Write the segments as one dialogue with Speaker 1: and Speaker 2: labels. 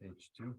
Speaker 1: Page 2.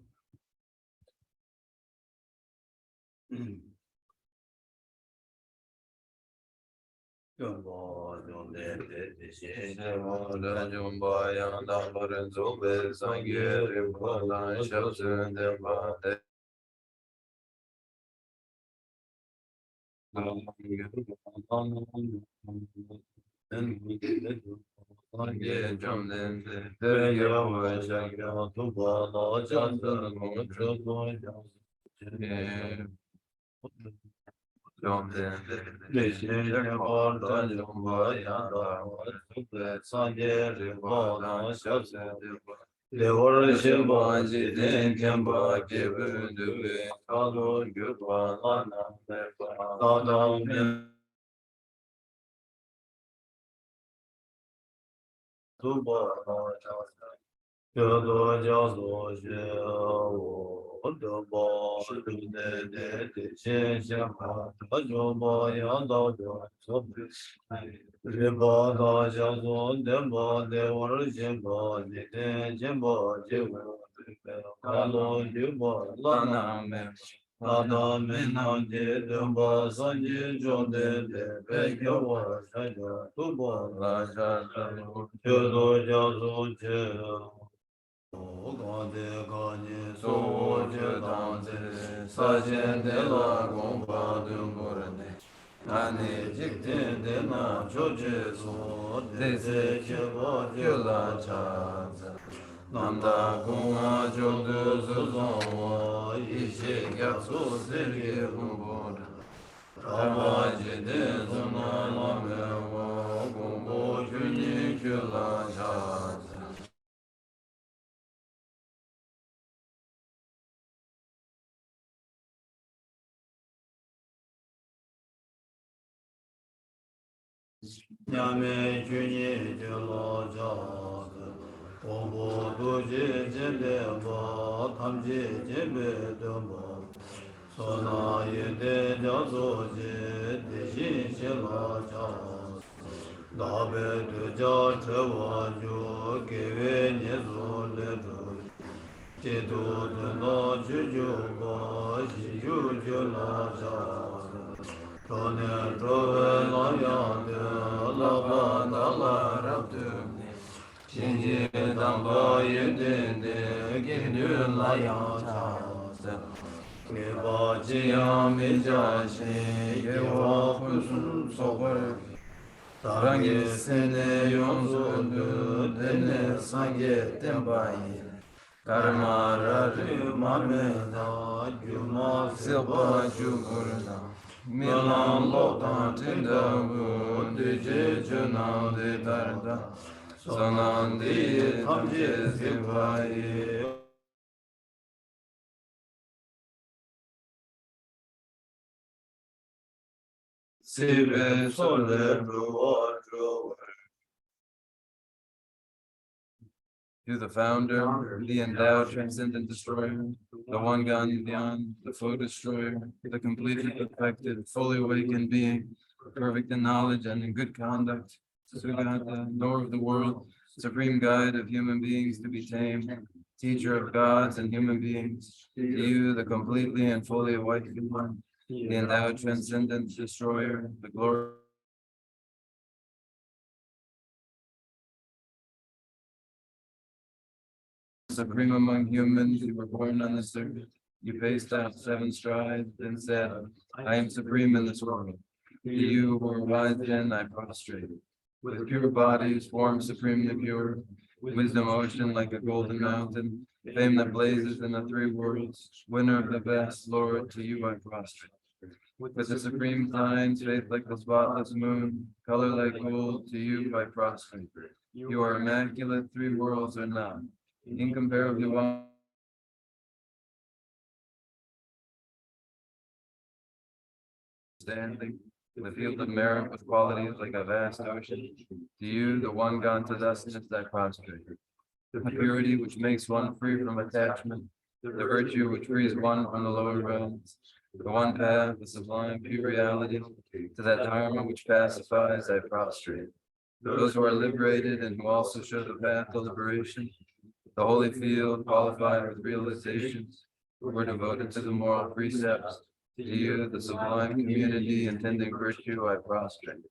Speaker 1: To the founder, the endowed, transcendent destroyer, the one God and beyond, the foe destroyer, the completely perfected, fully awakened being, perfect in knowledge and in good conduct, Sugata, knower of the world, supreme guide of human beings to be tamed, teacher of gods and human beings, to you, the completely and fully awakened one, the endowed, transcendent destroyer, the glory. supreme among humans, you were born on this earth. You paced out 7 strides, then said, I am supreme in this world. To you who are wise men, I prostrate. With pure bodies, form supremely pure, wisdom ocean like a golden mountain, fame that blazes in the 3 worlds, winner of the best, Lord, to you I prostrate. With the supreme signs, faith like the spotless moon, color like gold, to you I prostrate. You are immaculate, 3 worlds are none, incomparably wise. Standing, the field of merit with qualities like a vast ocean. To you, the one gone to dustness, I prostrate. The purity which makes one free from attachment, the virtue which frees one from the lower realms, the one path, the sublime pure reality, to that dharma which pacifies, I prostrate. Those who are liberated and who also show the path to liberation, the holy field qualified with realizations, who were devoted to the moral precepts. To you, the sublime community intending virtue, I prostrate.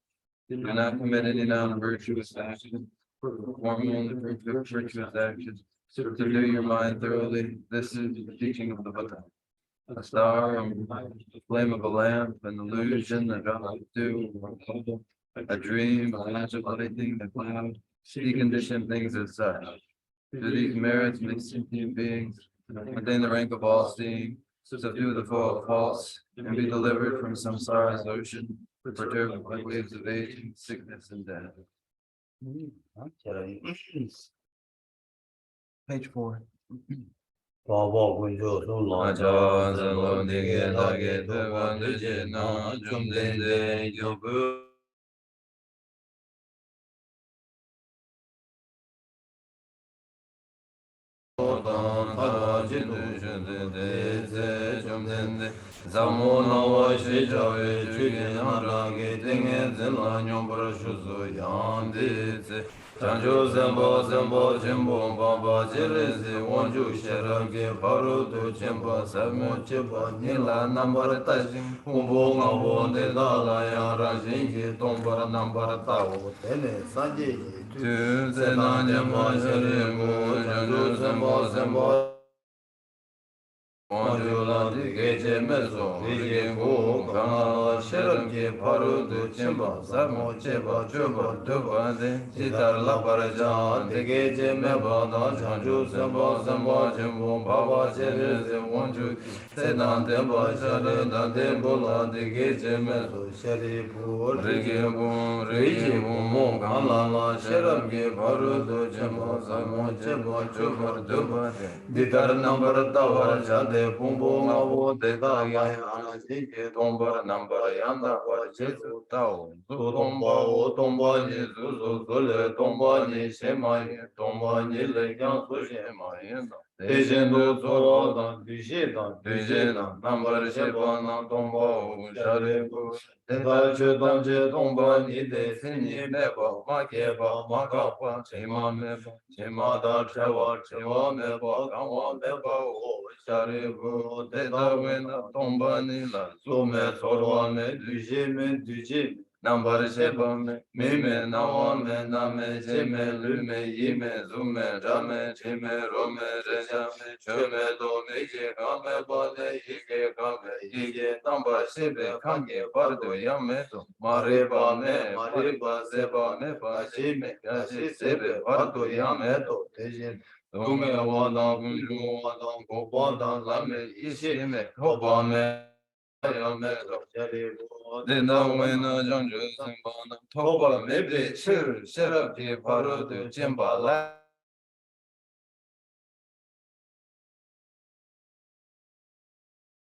Speaker 1: Do not commit any non-virtuous action. Perform only perfect virtuous actions. Subdue your mind thoroughly. This is the teaching of the Buddha. A star, the flame of a lamp, an illusion, a drop of dew, a dream, a flash of lightning, a cloud. Deconditioned things as such. Do these merits make sentient beings, attain the rank of all seeing, subdue the foe of false, and be delivered from samsara's ocean, perturbed by waves of aging, sickness, and death. Page 4. Chanjo zembo zembo jembo baba jereze wonju sherage barudo jembo samo cheba nila nambar tajin kumbo ngabo de dala ya rajingi tombara nambar tawo tene sanje tu zena jembo sherego chanjo zembo zembo Wanjula dike mezo, dike go, kana, sheramke parudu chimba, samo cheba, chuba, duba de, chitar la paraja, dike meba da, chanju semba, semba, chimbo, baba chereze, wanju, sedan temba, shari, da tembula, dike mezo, shari pu, rigi bu, kana la, sheramke parudu chimba, samo cheba, chuba, duba de, ditar nambar tawar jade, Bumbo Mavo de Daya, Zike Tomba Namba Yanda, Jesu Tao, Tomba, O Tomba, Jesu, Zule, Tomba, Ni Shemai, Tomba, Ni Legan, Shemai, Dejendo Zoroda, Dijeda, Number Shebana, Tomba, Sharebu, Dedache, Danje, Tomba, Ni de Sini, Meba, Makeba, Makapa, Chema Meba, Chemada, Cheva, Cheva Meba, Kawa Meba, Sharibu, Dedawena, Tombanila, Sume, Sorwane, Dujime, Nambar Shebame, Mime, Nawame, Name, Jeme, Lume, Yime, Zume, Rame, Jime, Rome, Rejame, Chome, Dome, Kame, Bade, Ike, Kame, Ike, Namba Shebe, Kange, Bardo, Yameto, Mariba, Me, Mariba, Zeba, Meba, Jime, Gashi, Sebe, Bardo, Yameto, Tejin. Dunga wada gunju wada gobada lame ishime kobame ayame dokjari dena wena janju sembana toba mebe chir sherabdi parudu jembala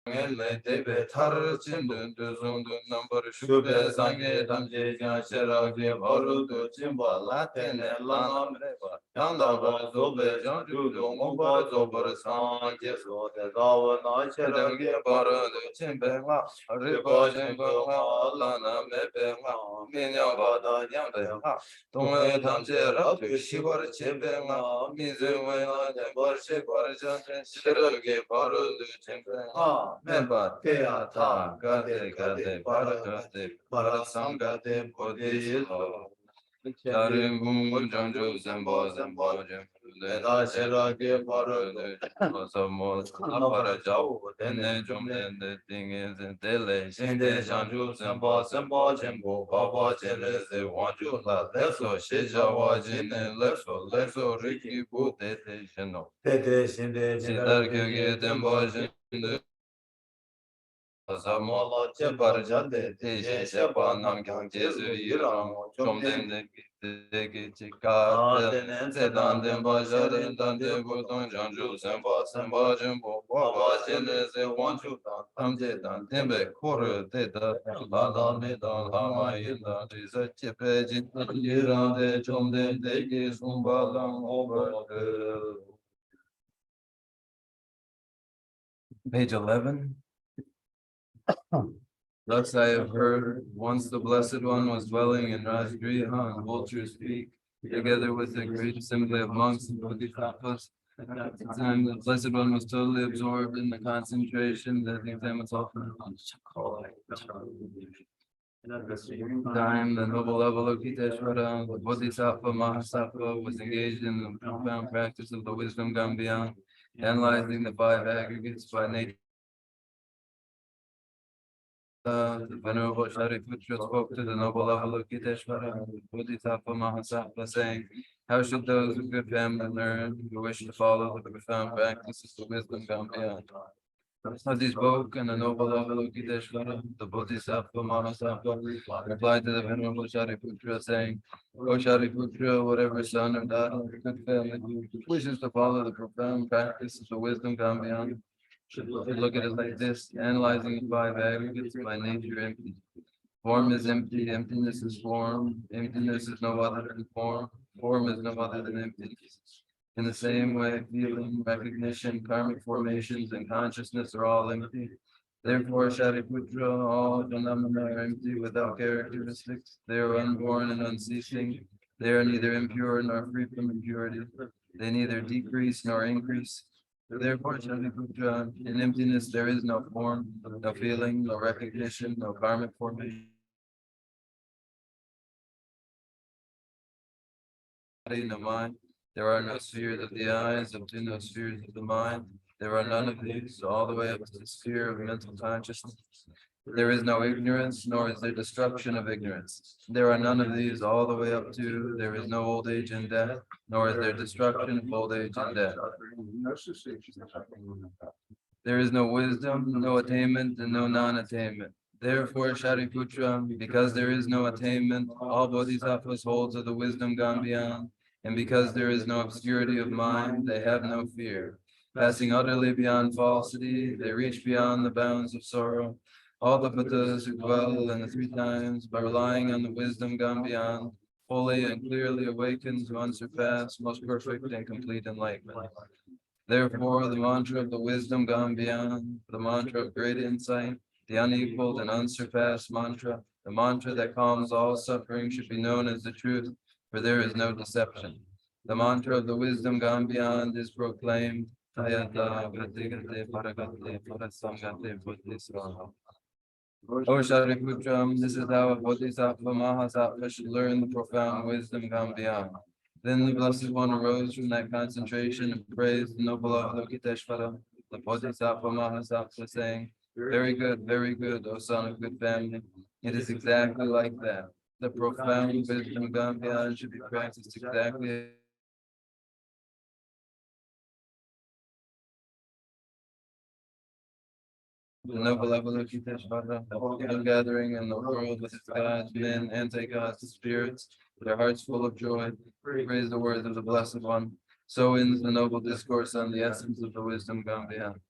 Speaker 1: Ngelle debe tar chindu duzundu number shube sange damje jan sherage barudu chimba latene lana mreba yanda ba zobe jan judo ngomba zobar sanje so de gawa na sherage barudu chimbe nga riba jembe nga lana mebe nga minya bada nyambe nga tongwe damje rabdu shibar chimbe nga mizu wena nyambar shibar jan sherage barudu chimbe nga Meba Teata Gade Gade Para Sangade Bodhisattva Charim Bum Janjo Zembo Zembo Leda Shera Ge Paro, Osamo, Parajao, and then Jum and the thing is in Dele, Shinde, Janju, Sambo, Sambo, Jimbo, Baba, Jene, they want you, La Leso, Shija, Wajin, and Leso, Ricky, Boot, Shino. Shindar Kyoge, Dembo, Jinde. Zamola Cheparjande, Tisha Shepa Namgang Jesu Yiram, Chomden de Gichika, Sedan de Bajarin, Dante Bouton, Janju, Semba, Semba, Jimbo, Baba, Jenes, Wanchu, Tamje, Tembe, Kuru, Teta, Lala, Medan, Lama, Yinda, Tisa Chepejin, Yiram, de Chomden, de Gisumba, Lang, over. Page 11. Thus I have heard, once the Blessed One was dwelling in Rajgriha on Vulture's Peak, together with a great assembly of monks and bodhisattvas. At the time, the Blessed One was totally absorbed in the concentration that the examines often time, the noble Avalokiteshvara, the Bodhisattva Mahasattva, was engaged in the profound practice of the wisdom gone beyond, analyzing the five aggregates by nature. The Venerable Shariputra spoke to the noble Avalokiteshvara, Bodhisattva Mahasattva, saying, how should those of good family learn who wish to follow the profound practices of wisdom gone beyond? As he spoke, and the noble Avalokiteshvara, the Bodhisattva Mahasattva, replied to the Venerable Shariputra, saying, O Shariputra, whatever son or daughter of a good family who wishes to follow the profound practices of wisdom gone beyond, should look at it like this, analyzing the five aggregates by nature empty. Form is empty, emptiness is form, emptiness is no other than form is no other than emptiness. In the same way, feeling, recognition, karmic formations, and consciousness are all empty. Therefore, Shariputra, all phenomena are empty without characteristics. They are unborn and unceasing. They are neither impure nor free from impurity. They neither decrease nor increase. Therefore, Shariputra, in emptiness there is no form, no feeling, no recognition, no karmic formation. No mind. There are no spheres of the eyes, up to no spheres of the mind. There are none of these, all the way up to the sphere of mental consciousness. There is no ignorance, nor is there destruction of ignorance. There are none of these, all the way up to there is no old age and death, nor is there destruction of old age and death. There is no wisdom, no attainment, and no non-attainment. Therefore, Shariputra, because there is no attainment, all bodhisattvas hold to the wisdom gone beyond, and because there is no obscurity of mind, they have no fear. Passing utterly beyond falsity, they reach beyond the bounds of sorrow. All the Buddhas who dwell in the three times, by relying on the wisdom gone beyond, fully and clearly awaken to unsurpassed, most perfect and complete enlightenment. Therefore, the mantra of the wisdom gone beyond, the mantra of great insight, the unequaled and unsurpassed mantra, the mantra that calms all suffering should be known as the truth, for there is no deception. The mantra of the wisdom gone beyond is proclaimed. O Shariputra, this is how a Bodhisattva Mahasattva should learn the profound wisdom gone beyond. Then the Blessed One arose from that concentration and praised the noble Avalokiteshvara, the Bodhisattva Mahasattva, saying, very good, O son of good family. It is exactly like that. The profound wisdom gone beyond should be practiced exactly. The noble Avalokiteshvara, the gathering in the world with its gods, men, anti-gods, spirits, their hearts full of joy, praise the words of the Blessed One. So ends the noble discourse on the essence of the wisdom gone beyond.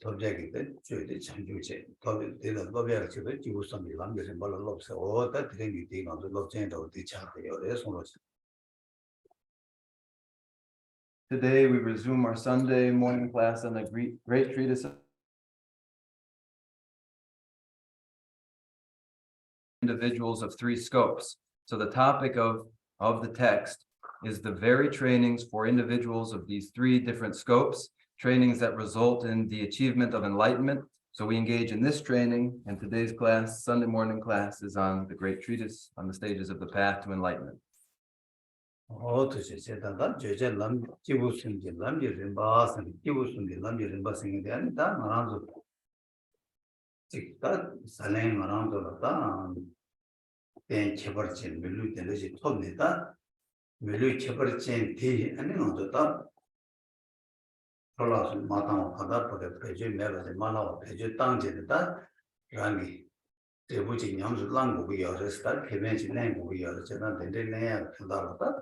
Speaker 2: object that the change the lobby to you some language and lobs or that thing you on the love chain of the chat or
Speaker 1: Today we resume our Sunday morning class on the great treatise of individuals of three scopes. So the topic of the text is the very trainings for individuals of these three different scopes, trainings that result in the achievement of enlightenment. So we engage in this training, and today's class, Sunday morning class, is on the great treatise on the stages of the path to enlightenment.
Speaker 2: to say that Judge Lam Kibusun, Lam Yimbas, and Kibusun, Lam Yimbasing, and that around that Salang around the then Cheberchin, Milu, and Legit told me that Milu Cheberchin tea, and on the top. Rolas Matan Kada for the Peju Mela, the Mana Peju Tangi, that Rangi. The Buji Yams Lang we are a start, Kevenchi name we are a general, and then they have Kandalata.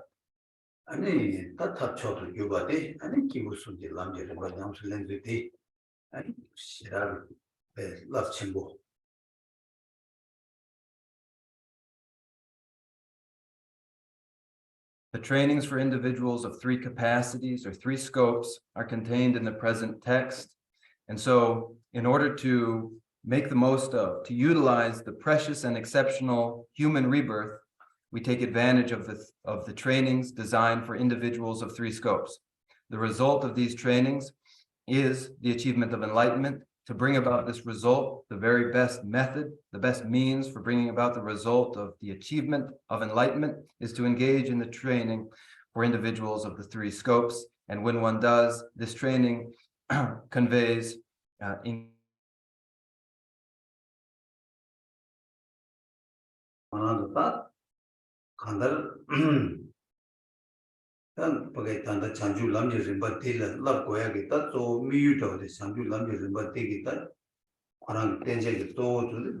Speaker 2: And then that touch of Yubati, and then Kibusun, the Lamji, but Yams Lenzi, and Shirabi, love Chimbo.
Speaker 1: The trainings for individuals of three capacities or three scopes are contained in the present text. And so in order to make the most of, to utilize the precious and exceptional human rebirth, we take advantage of the trainings designed for individuals of three scopes. The result of these trainings is the achievement of enlightenment. To bring about this result, the very best method, the best means for bringing about the result of the achievement of enlightenment is to engage in the training for individuals of the three scopes. And when one does, this training conveys
Speaker 2: Then forget the Chanju Lamji Rimba Tila, Love Goyagita, so mute of the Chanju Lamji Rimba Tigita, Around Tenja to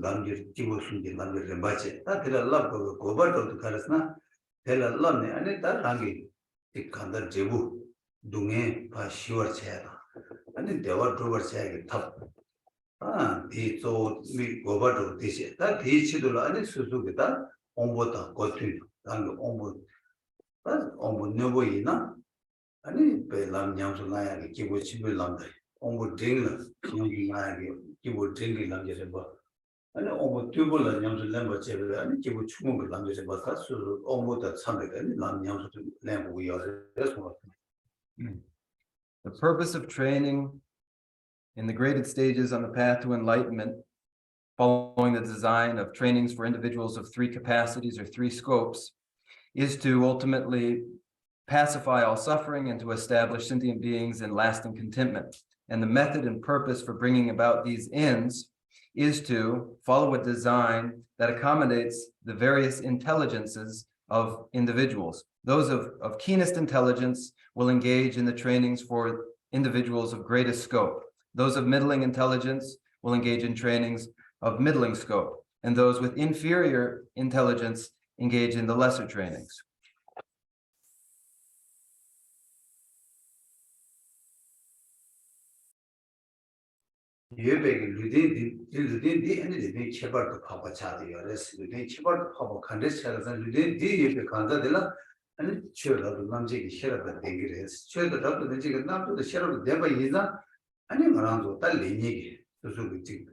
Speaker 2: Lamji Tibusun, Lamji Rimbache. That is a love of Gobert of the Karasna, tell a lumne, and it rangi, the Kandar Jebu, Dunge, Pashur Chera, and then they were Drover Chag top. He told me Gobert of this, that he should learn Suzukita, Ombota, Gotin, and Ombot. Ombud Noboina, and pay Lam Yamsulaya, Kibu Chibulamda, Ombud Dingler, Kibu Dingling Lamjaba, and Ombud Tubula Yamsulamba Chever, and Kibu Chumba Lamjaba, so Ombud at Sunday, and Lam Yamsul Lamb we are.
Speaker 1: The purpose of training in the graded stages on the path to enlightenment, following the design of trainings for individuals of three capacities or three scopes, is to ultimately pacify all suffering and to establish sentient beings in lasting contentment. And the method and purpose for bringing about these ends is to follow a design that accommodates the various intelligences of individuals. Those of keenest intelligence will engage in the trainings for individuals of greatest scope. Those of middling intelligence will engage in trainings of middling scope. And those with inferior intelligence engage in the lesser trainings.
Speaker 2: You beg Ludin, and the Chebar to Papa Chadi, or less Ludin Chebar Papa Candice, and Ludin, the Candadilla, and sure of the Namjik share of the Degres, sure the doctor the chicken not to the share of the Deba Yiza, and in around the Lini, Suzuki.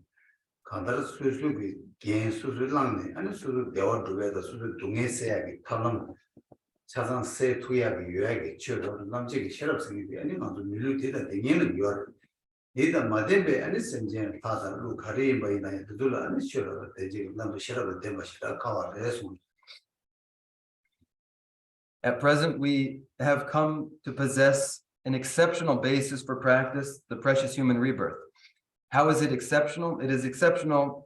Speaker 2: Kandar Suzuki, Gain Suzulang, and Suzu, they all together, Suzu Dunge Sayagi, Talam, Chazan say to Yagi, Yuagi, children, Namjik, sheriffs, and on the Milu did at the end you are either Madembe and its engine, Father, Luke, Harim by the Dula, and sure of the number sheriff of Demashita, Kawa, Resum.
Speaker 1: At present, we have come to possess an exceptional basis for practice, the precious human rebirth. How is it exceptional? It is exceptional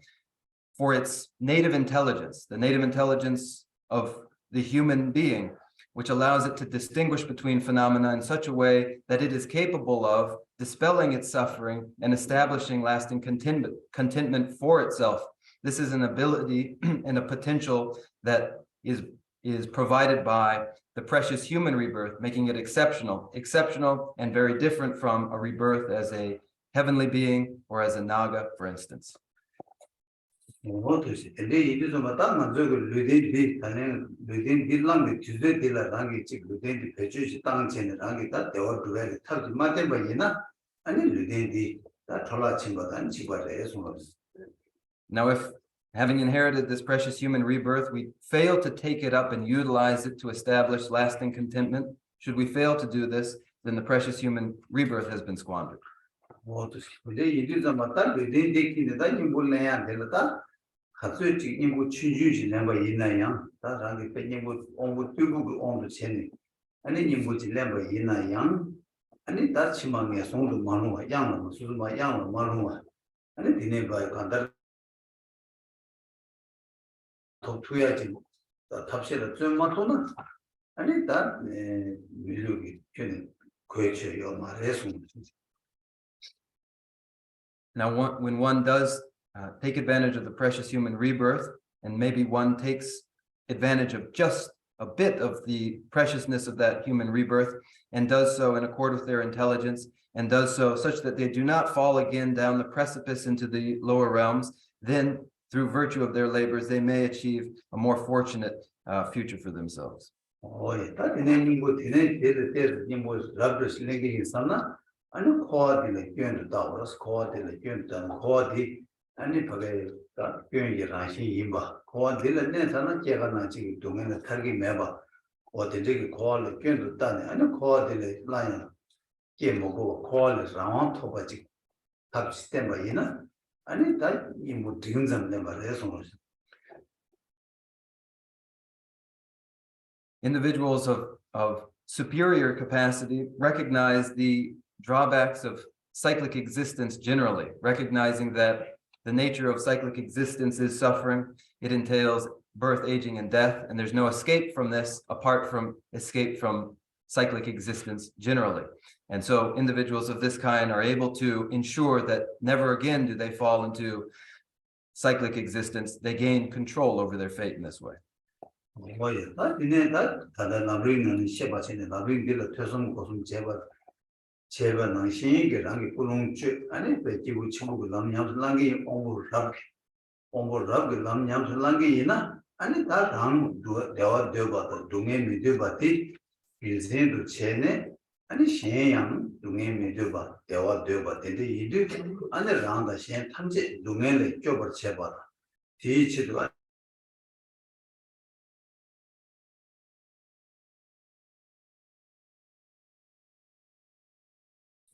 Speaker 1: for its native intelligence, the native intelligence of the human being, which allows it to distinguish between phenomena in such a way that it is capable of dispelling its suffering and establishing lasting contentment for itself. This is an ability and a potential that is provided by the precious human rebirth, making it exceptional and very different from a rebirth as a heavenly being or as a naga, for instance.
Speaker 2: 어떠시? 근데 이제 좀 맞다 만족을 르딘디 다는 르딘디 랑데 주제딜라 랑게 지 르딘디 배주시 땅체는 랑게 다 대화 두에 타지 맞대 봐이나 아니 르딘디 다 돌아친 거단 지바래 손으로.
Speaker 1: Now, if having inherited this precious human rebirth, we fail to take it up and utilize it to establish lasting contentment, should we fail to do this, then the precious human rebirth has been squandered.
Speaker 2: 어떠시? 근데 이제 좀 맞다 르딘디 키는다 임불내야 될다. 갑자기 인부 취주지 내가 있나요? 다랑이 빼님부 온부 뛰고 온도 체네. 아니 인부지 내가 있나요? 아니 다 치망에 송도 많은 양은 수수마 양은 많은 아니 디네 바에 간다. 더 투야지. 탑시를 좀 맞도는 아니 다 밀력이 되는 거예요 말해서.
Speaker 1: Now, when one does take advantage of the precious human rebirth, and maybe one takes advantage of just a bit of the preciousness of that human rebirth and does so in accord with their intelligence and does so such that they do not fall again down the precipice into the lower realms, then through virtue of their labors, they may achieve a more fortunate future for themselves.
Speaker 2: 다 디네 인부 디네 데르 인부 라브스 레게 있었나? 아니 코아디네 견도 다워스 코아디네 견도 코아디 아니 바게 다 변이 라시 임바 코아디를 내서는 제가 나지 동에는 탈기 매봐 어디저기 코아를 견도 따네 아니 코아디를 라야 게 먹고 코아를 라완 토바지 탑 시스템 바이나 아니 다 이뭐 등점 내 말해서
Speaker 1: Individuals of superior capacity recognize the drawbacks of cyclic existence generally, recognizing that the nature of cyclic existence is suffering. It entails birth, aging, and death, and there's no escape from this apart from escape from cyclic existence generally. And so individuals of this kind are able to ensure that never again do they fall into cyclic existence. They gain control over their fate in this way.
Speaker 2: 뭐야 다 디네 다 람림은 셰바체네 람림들 퇴송 고숨 제발 당신에게 랑이 꾸롱주 아니 배지고 친구 람냠랑이 온보랍 람냠랑이나 아니 다당 대화 되어봤다 동에 미되봤디 일생도 체네 아니 신양 동에 미되봐 대화 되어봤는데 이들 아니 랑다 신 탐제 동에를 껴버 제봐다 뒤치도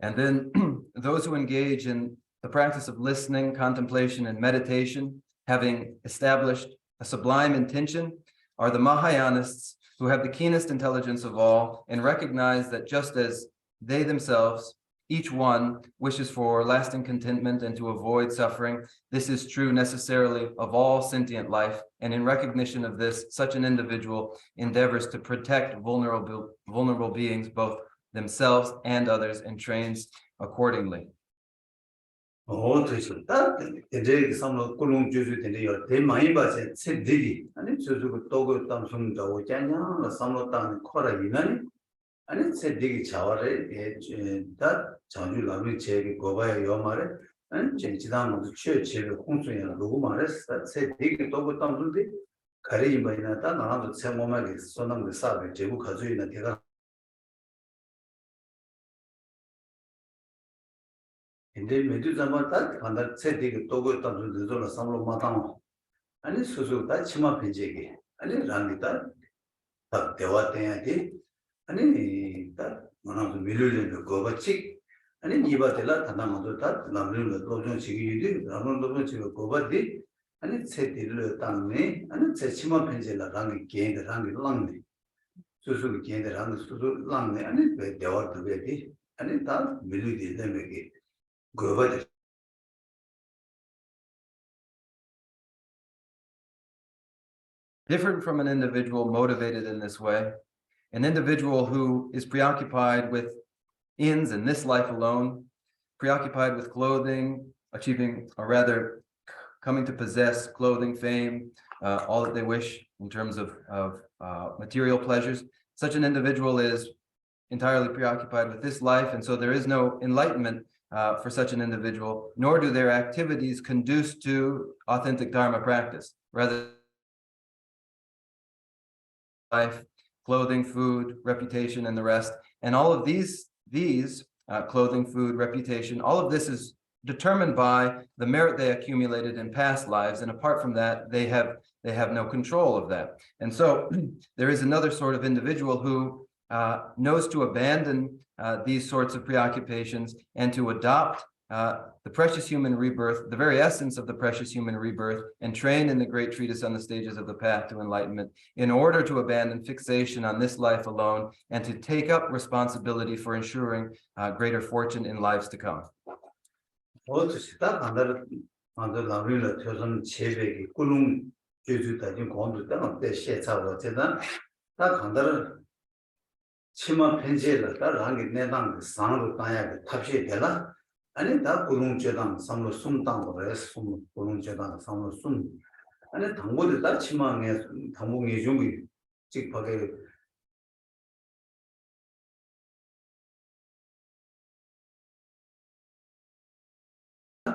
Speaker 1: And then those who engage in the practice of listening, contemplation, and meditation, having established a sublime intention, are the Mahayanists who have the keenest intelligence of all and recognize that just as they themselves, each one wishes for lasting contentment and to avoid suffering, this is true necessarily of all sentient life. And in recognition of this, such an individual endeavors to protect vulnerable beings, both themselves and others, and trains accordingly.
Speaker 2: 됐다. 이제 삼로 꿀ung 주주 되네요. 대만이 봐서 세들이 아니 저주고 또고 담송다 오잖냐. 삼로 땅 코라 이나니 아니 세들이 자와래 다 자주 라비 제기 고바야 요 말에 아니 지지다는 최최의 공수야 누구 말했어. 세들이 또고 담송데 가리지 바이나다 나라도 세모마게 손남을 사be 제국 가주이나 대가 근데 메두자만 딱 간다 세대가 또고 있다는 데서 삼로 마당 아니 수수다 치마 편제기 아니 랑이다 딱 대화돼야지 아니 딱 뭐나도 밀려는 거 같이 아니 이바텔라 단단도 딱 남는 도전 시기들이 남는 도전 시기 거바디 아니 세대를 땅네 아니 제 치마 편제라 랑이 개인들 랑이 랑네 수수 개인들 랑이 수수 랑네 아니 왜 대화도 되지 아니 다 밀리지 되면게
Speaker 1: Different from an individual motivated in this way, an individual who is preoccupied with ends in this life alone, preoccupied with clothing, achieving, or rather coming to possess clothing, fame, all that they wish in terms of material pleasures. Such an individual is entirely preoccupied with this life, and so there is no enlightenment for such an individual, nor do their activities conduce to authentic Dharma practice. Rather, life, clothing, food, reputation, and the rest. And all of these clothing, food, reputation, all of this is determined by the merit they accumulated in past lives. And apart from that, they have no control of that. And so there is another sort of individual who knows to abandon these sorts of preoccupations and to adopt the precious human rebirth, the very essence of the precious human rebirth, and train in the great treatise on the stages of the path to enlightenment in order to abandon fixation on this life alone and to take up responsibility for ensuring greater fortune in lives to come.
Speaker 2: 치마 펜제라 다랑이 내당 상으로 따야 탑시 되라 아니 다 고롱제당 상으로 숨당으로 해서 고롱제당 상으로 숨 아니 당고들 다 치마에 당봉이 좀이 직하게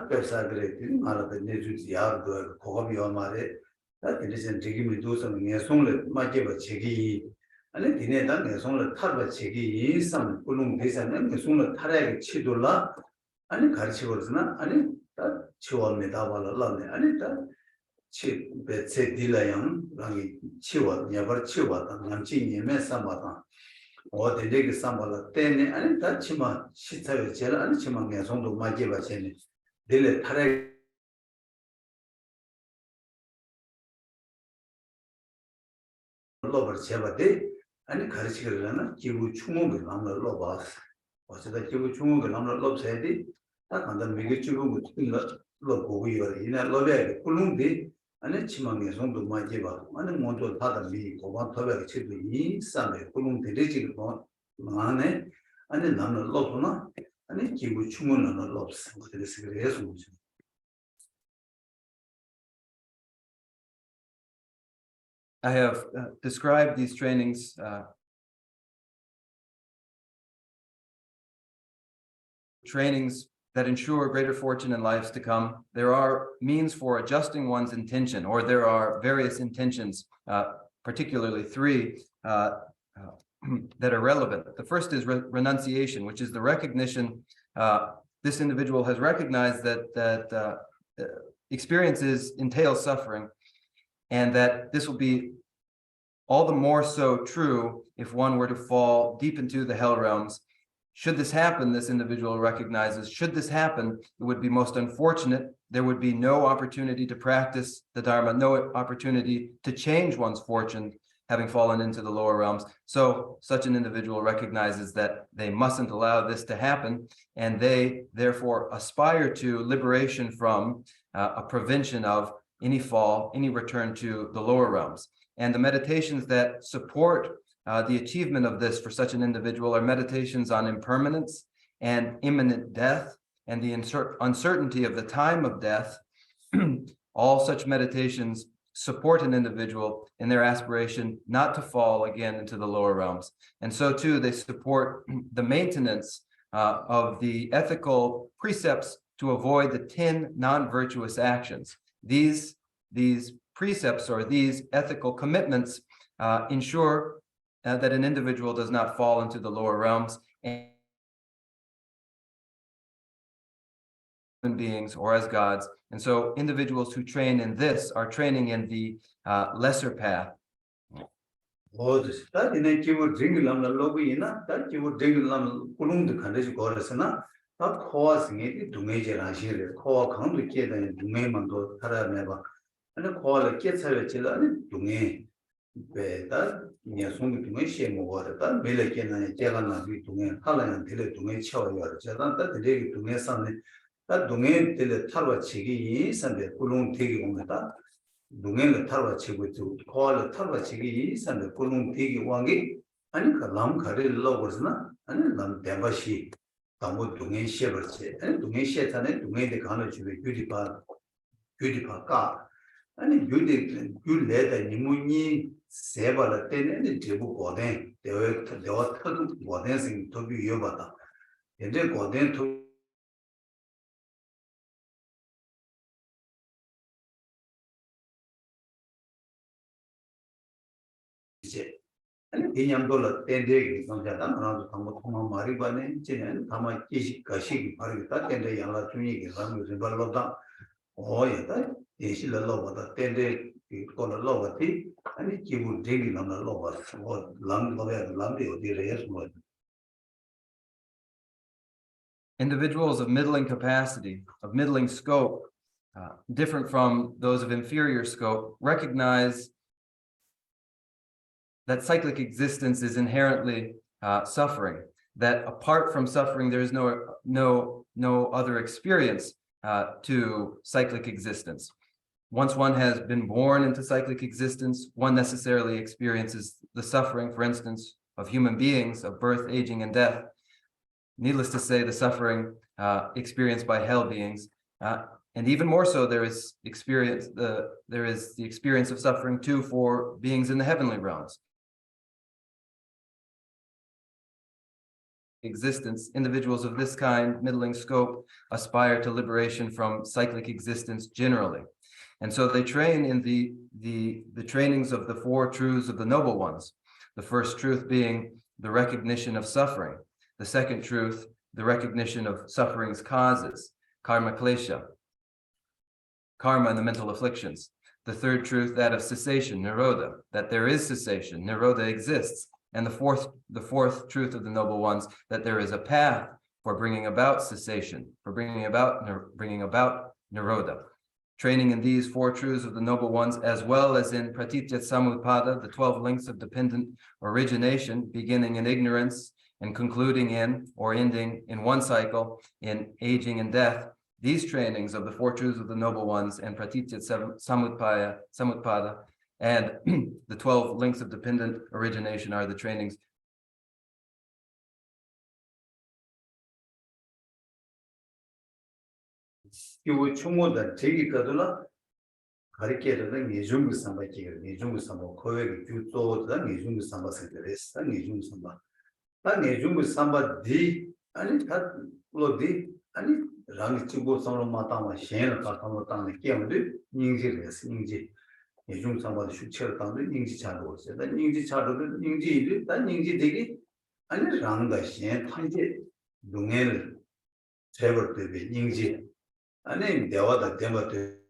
Speaker 2: 배사들이 말하던 내주지 야도 고급이 말에 다 이제 되게 도서는 예송을 맞게 제기 아니 디네다 내송을 타르바 제기 인상 꿀롱 대사는 내송을 타라게 치돌라 아니 가르치거든요 아니 다 치워입니다 발라라네 아니 다치 베체 딜라양 랑이 치워 야버 치워다 남지 예매 삼바다 어디게 삼발라 때네 아니 다 치마 시차요 제일 아니 치마 내송도 맞게 받체네 딜레 타라게 로버 제바데 아니 가르치거든요. 기부 충목을 남을 넣어봐. 어쩌다 기부 충목을 남을 넣어야 돼. 딱 간다 미리 주고 넣고 이거 이날 넣어야 꿀lun데 아니 치망에 손도 많이 봐. 아니 먼저 받아 미 고반 터베 치도 이 싸매 꿀lun 데리지를 뭐 안에 아니 남을 넣어나 아니 기부 충목을 넣었어. 그래서 뭐지.
Speaker 1: I have described these trainings that ensure greater fortune in lives to come. There are means for adjusting one's intention, or there are various intentions, particularly three that are relevant. The first is renunciation, which is the recognition. This individual has recognized that experiences entail suffering, and that this will be all the more so true if one were to fall deep into the hell realms. Should this happen, this individual recognizes, should this happen, it would be most unfortunate. There would be no opportunity to practice the Dharma, no opportunity to change one's fortune, having fallen into the lower realms. So such an individual recognizes that they mustn't allow this to happen, and they therefore aspire to liberation from a prevention of any fall, any return to the lower realms. And the meditations that support the achievement of this for such an individual are meditations on impermanence and imminent death and the uncertainty of the time of death. All such meditations support an individual in their aspiration not to fall again into the lower realms. And so too, they support the maintenance of the ethical precepts to avoid the 10 non-virtuous actions. These precepts or these ethical commitments ensure that an individual does not fall into the lower realms and beings or as gods. And so individuals who train in this are training in the lesser path.
Speaker 2: 다 코아스게 동해제라시를 코아 강도 깨다니 동해만도 살아내봐 아니 코아를 깨차려 지라니 동해 배다 녀송이 동해 시에모거다 매력에는 제가 나비 동해 하나는 들에 동해 채워요 제가 들에 동해 산에 다 동해 들에 타러 치기 산에 꿀롱 되게 옵니다 동해를 타러 치고 있고 코아를 타러 치기 산에 꿀롱 되게 왕이 아니 그람 가를 넣어서나 아니 남 대바시 당고 동해 시에버지 동해 시에타네 동해에 가는 집에 유디파가 아니 유디 유레다 니무니 세발을 때는 제부 고된 대와 터도 고된생 도비 여바다 이제 고된 이제 아니 개념도를 땡대기 성자다 나도 당고 통화 말이 받네 이제는 다만 이식 가식이 바르겠다 땡대 양라 중이게 하는 것을 발로다 오야다 예실러로보다 땡대 이거로로버티 아니 기분 되기 남로버 뭐 람로야 람데 어디에 뭐
Speaker 1: Individuals of middling capacity, of middling scope, different from those of inferior scope, recognize that cyclic existence is inherently suffering, that apart from suffering, there is no other experience to cyclic existence. Once one has been born into cyclic existence, one necessarily experiences the suffering, for instance, of human beings, of birth, aging, and death. Needless to say, the suffering experienced by hell beings, and even more so, there is the experience of suffering too for beings in the heavenly realms. Existence, individuals of this kind, middling scope, aspire to liberation from cyclic existence generally. And so they train in the trainings of the four truths of the noble ones. The first truth being the recognition of suffering. The second truth, the recognition of suffering's causes, karma klesha, karma and the mental afflictions. The third truth, that of cessation, nirodha, that there is cessation, nirodha exists. And the fourth truth of the noble ones, that there is a path for bringing about cessation, for bringing about nirodha. Training in these four truths of the noble ones, as well as in pratitya samutpada, the 12 links of dependent origination, beginning in ignorance and concluding in or ending in one cycle in aging and death. These trainings of the four truths of the noble ones and pratitya samutpada and the 12 links of dependent origination are the trainings
Speaker 2: 이거 총무다 제기거든요. 가르쳐는 예중부 삼바기가 예중부 삼바 거액 주도다 예중부 삼바서 그랬어. 예중부 삼바. 난 예중부 삼바 디 아니 다 로디 아니 랑 치고 서로 마타마 셴을 가까워 땅에 끼어들 닝지래서 닝지 예중 삼바도 수치를 땅에 닝지 차고 있어요. 난 닝지 차도도 닝지 일이 난 닝지 되게 아니 랑다 셴 탄제 동해를 제벌 때에 닝지 아니 대화다 대마도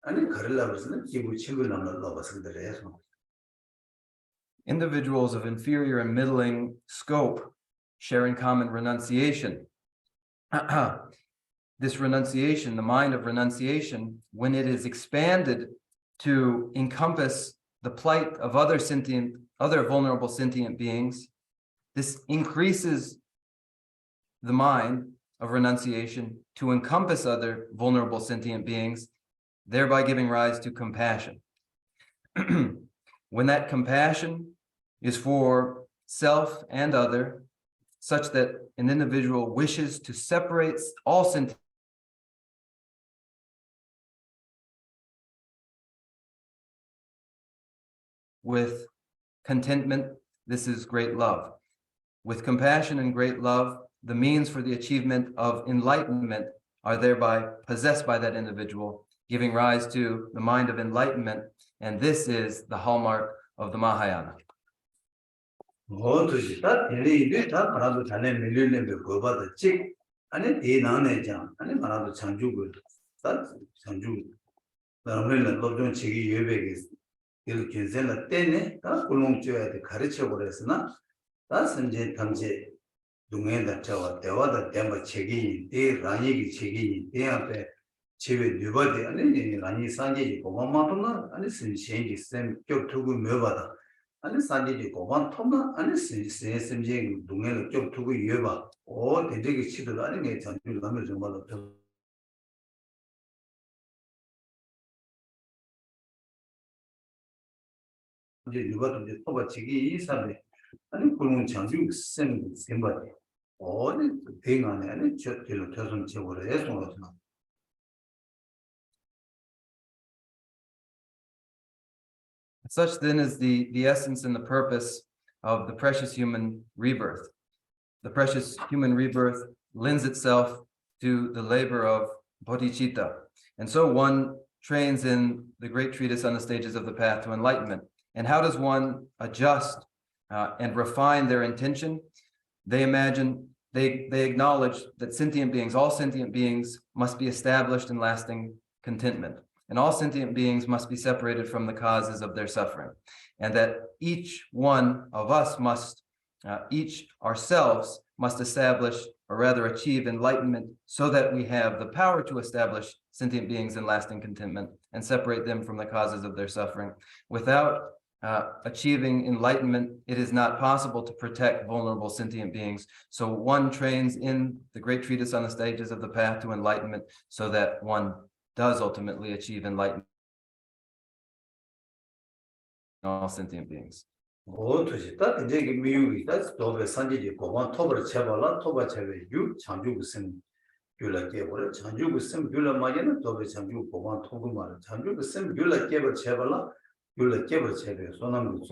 Speaker 2: 아니 가르라고서는 기부 친구 남는다고 봤는데요.
Speaker 1: individuals of inferior and middling scope share in common renunciation. This renunciation, the mind of renunciation, when it is expanded to encompass the plight of other vulnerable sentient beings, this increases the mind of renunciation to encompass other vulnerable sentient beings, thereby giving rise to compassion. When that compassion is for self and other, such that an individual wishes to separate all sentient with contentment, this is great love. With compassion and great love, the means for the achievement of enlightenment are thereby possessed by that individual, giving rise to the mind of enlightenment, and this is the hallmark of the Mahayana.
Speaker 2: 동행다 저와 대화다 대마 책이 대 라니기 책이 대 앞에 집에 누버디 아니 라니 산지지 고만마도나 아니 신신지 쌤 격투고 묘바다 아니 산지지 고만 통나 아니 신신지 동행을 격투고 이어봐 오 대대기 치도 아니 내 전주 남을 정말로 이제 누버도 이제 토바치기 이 사람이 아니 그런 장주 쌤 쌤바디 어디 대응하네 아니 저기로 저선 제거를 해서 그렇잖아.
Speaker 1: Such then is the essence and the purpose of the precious human rebirth. The precious human rebirth lends itself to the labor of bodhicitta. And so one trains in the great treatise on the stages of the path to enlightenment. And how does one adjust and refine their intention? They acknowledge that all sentient beings must be established in lasting contentment. And all sentient beings must be separated from the causes of their suffering. And that each one of us each ourselves must establish, or rather achieve, enlightenment so that we have the power to establish sentient beings in lasting contentment and separate them from the causes of their suffering. Without achieving enlightenment, it is not possible to protect vulnerable sentient beings. So one trains in the great treatise on the stages of the path to enlightenment so that one does ultimately achieve enlightenment in all sentient beings.
Speaker 2: 도시 딱 이제 미국이 딱 도배 산지지 고만 토벌 쳐발라 토바 쳐베 유 창주고 심 귤라게 버려 창주고 심 귤라 마게는 도배 창주 고만 토고 말 창주고 심 귤라게 버려 쳐발라 귤라게 버려 쳐베 소남도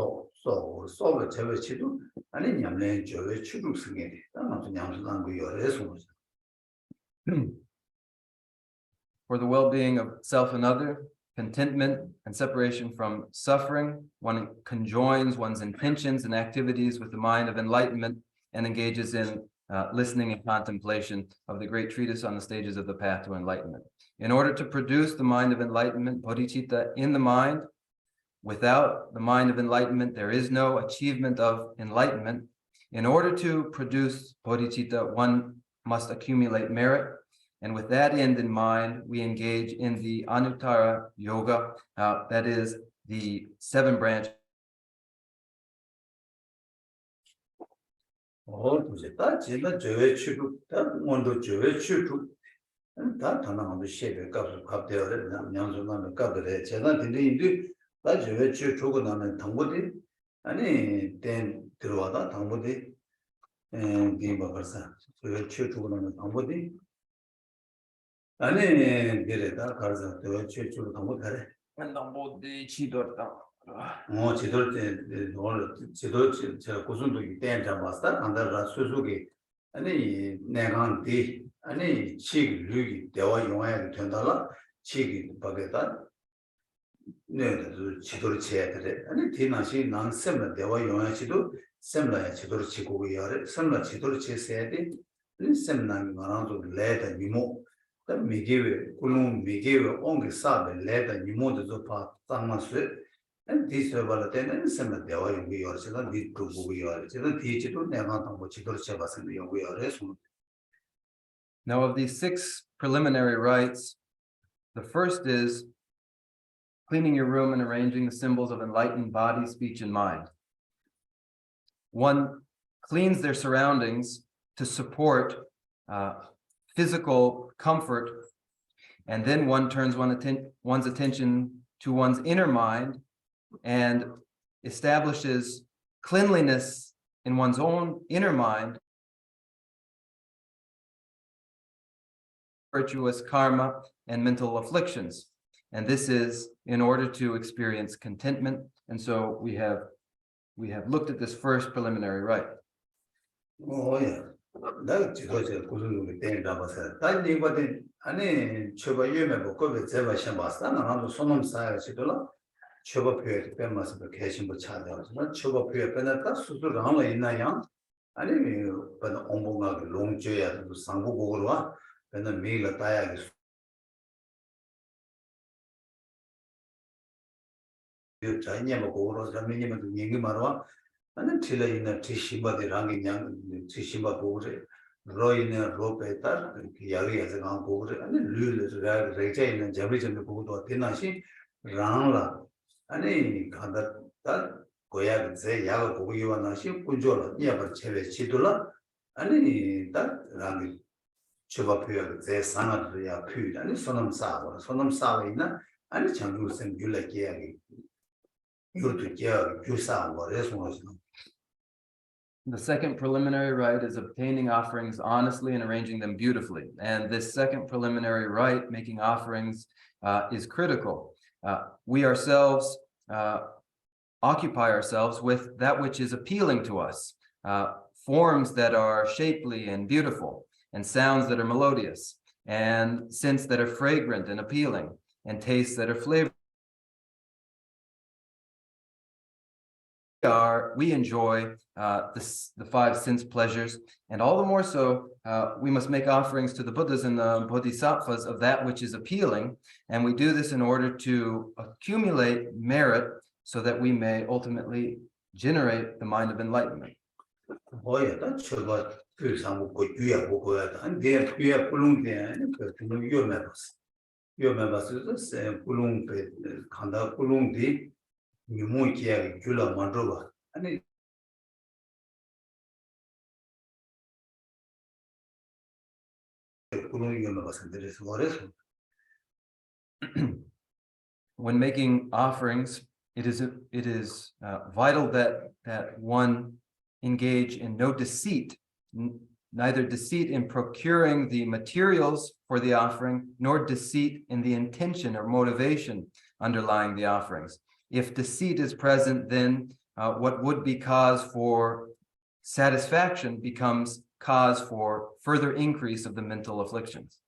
Speaker 2: 소가 쳐베 치도 아니 냠내 저에 추룩 승게 아무튼 냠수단 그 열에서
Speaker 1: For the well-being of self and other, contentment and separation from suffering, one conjoins one's intentions and activities with the mind of enlightenment and engages in listening and contemplation of the great treatise on the stages of the path to enlightenment. In order to produce the mind of enlightenment, bodhicitta, in the mind, without the mind of enlightenment, there is no achievement of enlightenment. In order to produce bodhicitta, one must accumulate merit. And with that end in mind, we engage in the Anuttara Yoga, that is the 7 branches.
Speaker 2: 도시 딱 제가 저에 추룩 딱 원도 저에 추룩 다 다나도 셰베 값을 값되어야 냠수만 값을 제가 근데 인도 다 저에 추룩고 나면 당보디 아니 된 들어와다 당보디 비바 벌써 저에 추룩고 나면 당보디 아니 그래다 가서 또 최초로 한번 가래.
Speaker 1: 당보디 지도다.
Speaker 2: 지도를 때 오늘 지도 제가 고순도 이때 잡았다. 안다라 수수기 아니 내가한테 아니 치기 대화 용어에 된다라 치기 바게다. 네, 지도를 쳐야 돼. 아니 디나시 난셈 대화 용어에 지도 셈라야 지도를 치고 이야래. 셈라 지도를 쳐야 돼. 이 셈나기 말아도 레다 니모 미게웨 꿀룸 미게웨 옹게 사베 레다 니모도 조파 땅마스 디스 발라테는 셈나 대화 용기 열세가 디도 보고 열세가 디치도 내가 또 지도를 쳐봤을 때 용기 열에서.
Speaker 1: Now, of these 6 preliminary rites, the first is cleaning your room and arranging the symbols of enlightened body, speech, and mind. One cleans their surroundings to support physical comfort, and then one turns one's attention to one's inner mind and establishes cleanliness in one's own inner mind, virtuous karma and mental afflictions. And this is in order to experience contentment. And so we have looked at this first preliminary rite.
Speaker 2: Oh yeah. 나 지도제 고순도 때 잡았어. 다니 거든 아니 저거 유매 먹고 제가 시험 봤다. 나도 손놈 쌓여 지도라. 저거 표에 빼면서 계신 거 찾아서 저거 표에 빼놨다. 수술 하나 있나요? 아니 그 온봉가 롱죄야 상고고로 와. 맨날 메일 따야 그 자녀 고로 자매님은 얘기 말아. 아니 틀려있는 티시바데 랑이냥 티시바 보고래 로이네 로베타 야리에서 간 보고래 아니 류르라 레제 있는 자비점도 보고도 되나시 랑라 아니 간다 고야 제 야가 보고 요나시 군조라 니아버 체베 치돌라 아니 딱 랑이 쳐바표야 제 상아들이야 퓨 아니 소놈사와 있나 아니 장주선 귤레게야기 요르게 귤사와 레스모스.
Speaker 1: The second preliminary rite is obtaining offerings honestly and arranging them beautifully. And this second preliminary rite, making offerings, is critical. We ourselves occupy ourselves with that which is appealing to us, forms that are shapely and beautiful. and sounds that are melodious, and scents that are fragrant and appealing, and tastes that are flavorful. We enjoy the five sense pleasures, and all the more so, we must make offerings to the Buddhas and the Bodhisattvas of that which is appealing, and we do this in order to accumulate merit so that we may ultimately generate the mind of enlightenment. When making offerings, it is vital that one engage in no deceit, neither deceit in procuring the materials for the offering, nor deceit in the intention or motivation underlying the offerings. If deceit is present, then what would be cause for satisfaction becomes cause for further increase of the mental afflictions.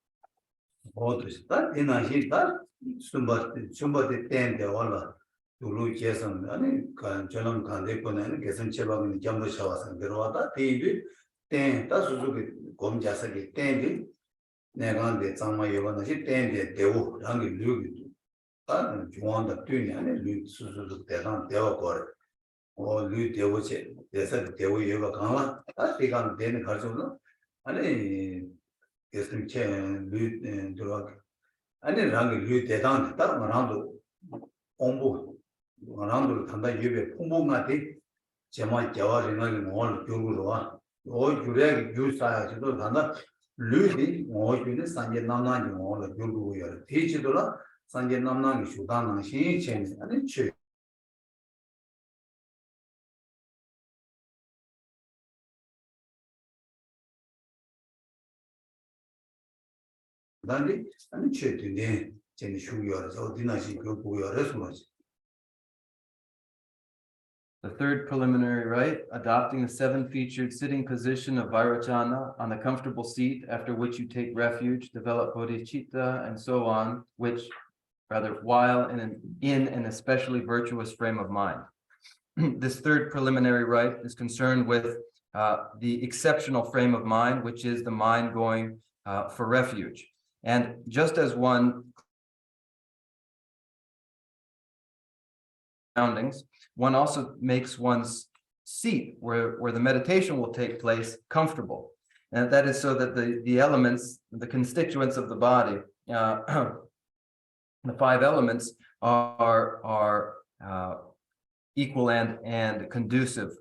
Speaker 1: The third preliminary rite, adopting the seven-featured sitting position of Vairocana on the comfortable seat, after which you take refuge, develop bodhicitta, and so on, while in an especially virtuous frame of mind. This third preliminary rite is concerned with the exceptional frame of mind, which is the mind going for refuge. And just as one surroundings, one also makes one's seat where the meditation will take place comfortable. And that is so that the elements, the constituents of the body, the five elements are equal and conducive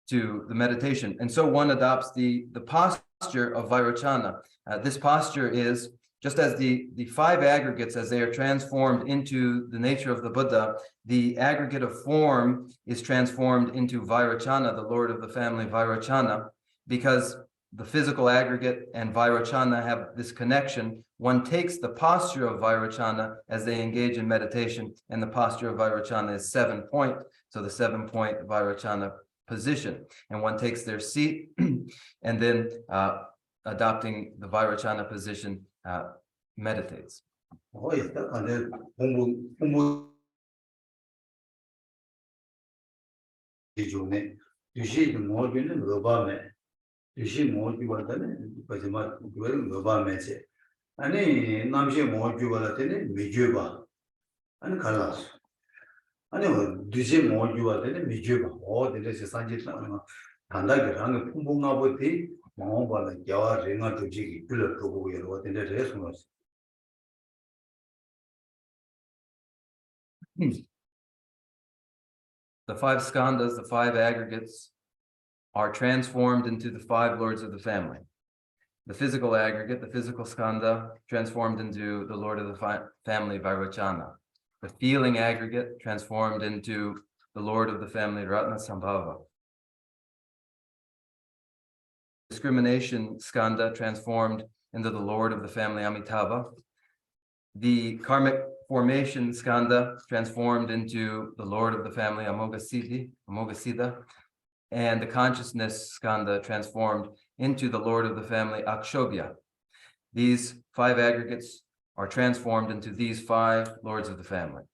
Speaker 1: to the meditation. And so one adopts the posture of Vairocana. This posture is just as the five aggregates, as they are transformed into the nature of the Buddha, the aggregate of form is transformed into Vairocana, the Lord of the family Vairocana, because the physical aggregate and Vairocana have this connection. One takes the posture of Vairocana as they engage in meditation, and the posture of Vairocana is 7-point, so the 7-point Vairocana position. And one takes their seat, and then adopting the Vairocana position, meditates. The five skandhas, the five aggregates, are transformed into the five lords of the family. The physical aggregate, the physical skandha, transformed into the lord of the family Vairocana. The feeling aggregate, transformed into the lord of the family Ratna Sambhava. Discrimination skandha, transformed into the lord of the family Amitabha. The karmic formation skandha, transformed into the lord of the family Amoghasiddha, and the consciousness skandha, transformed into the lord of the family Akshobhya. These 5 aggregates are transformed into these 5 lords of the family.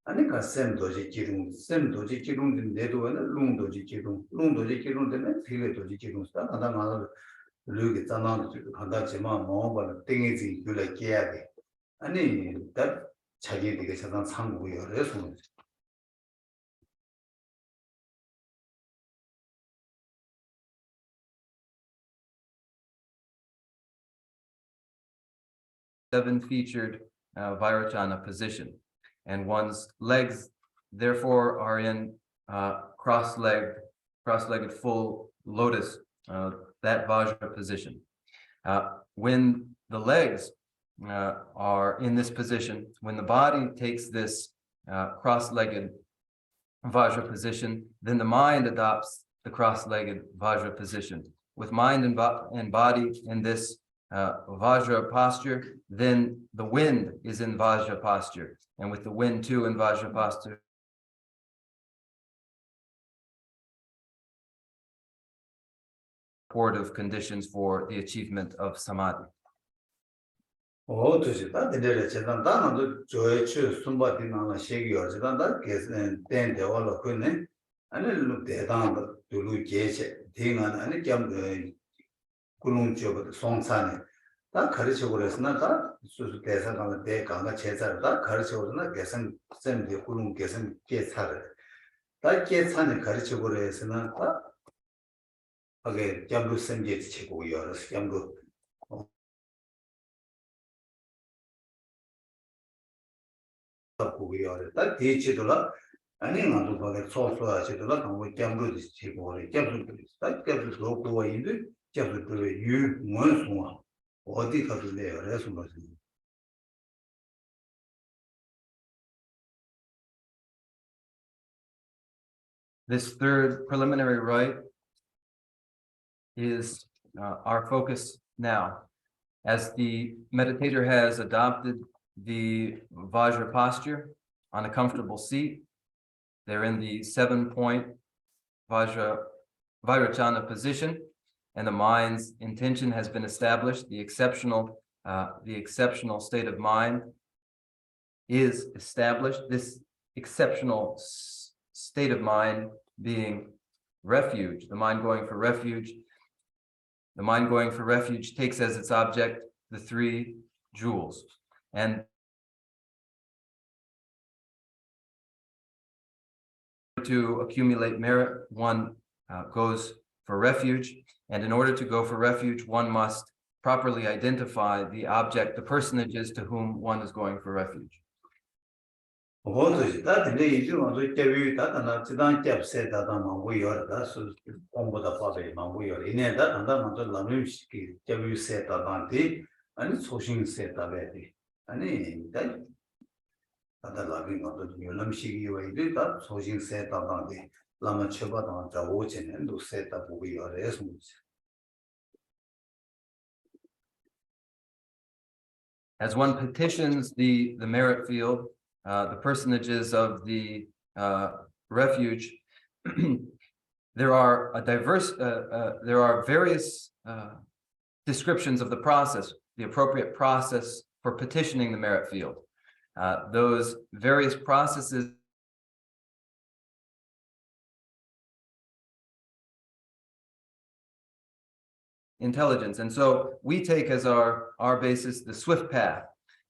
Speaker 2: 아니까 샘도지 기둥 내도에는 룽도지 기둥 되면 필레도지 기둥스다 나다마도 르게 짜나도 한다지만 뭐발 땡이지 그래 깨야게 아니 다 자기 되게 세상 상고요 그래서
Speaker 1: 7-featured Vairocana position, and one's legs therefore are in cross-legged full lotus, that Vajra position. When the legs are in this position, when the body takes this cross-legged Vajra position, then the mind adopts the cross-legged Vajra position. With mind and body in this Vajra posture, then the wind is in Vajra posture, and with the wind too in Vajra posture, supportive conditions for the achievement of samadhi.
Speaker 2: 그렇지. 다 되려 제가 나도 저의 숨바디나나 세계여 제가 다 된 대화로 그네 아니 대단한 둘이 계체 대만 아니 겸 그런 쪽 송산에 다 가르쳐 그랬으나 다 수수 대사관의 대강가 제자다 가르쳐 그러나 개선 쌤들 그런 개선 계사를 다 계산을 가르쳐 그랬으나 다 하게 겸도 쌤제 치고 열어서 겸도 딱 대치도라 아니 나도 거기 소소하지도라 너무 겸도 치고 겸도 딱 겸도 그거 있는데 겸도 그 유문송아 어디 가도 내요 그래서 무슨
Speaker 1: This third preliminary rite is our focus now. As the meditator has adopted the Vajra posture on a comfortable seat, they're in the 7-point Vairocana position, and the mind's intention has been established. The exceptional state of mind is established. This exceptional state of mind being refuge, the mind going for refuge. The mind going for refuge takes as its object the 3 jewels. And to accumulate merit, one goes for refuge. And in order to go for refuge, one must properly identify the object, the personages to whom one is going for refuge.
Speaker 2: 그것도 다 근데 이제 먼저 깨비 다나 지단 캡세 다다만 보여다 수 공부다 봐도 보여 이내다 단다 먼저 람림 시키 깨비 세다한테 아니 소신 세다베디 아니 다다 라빈 먼저 람림 시기 왜이데 다 소신 세다한테 라마 쳐봐다 자 오체는 도 세다 보여 그래서
Speaker 1: As one petitions the merit field, the personages of the refuge, there are various descriptions of the process, the appropriate process for petitioning the merit field. Those various processes intelligence. And so we take as our basis the swift path.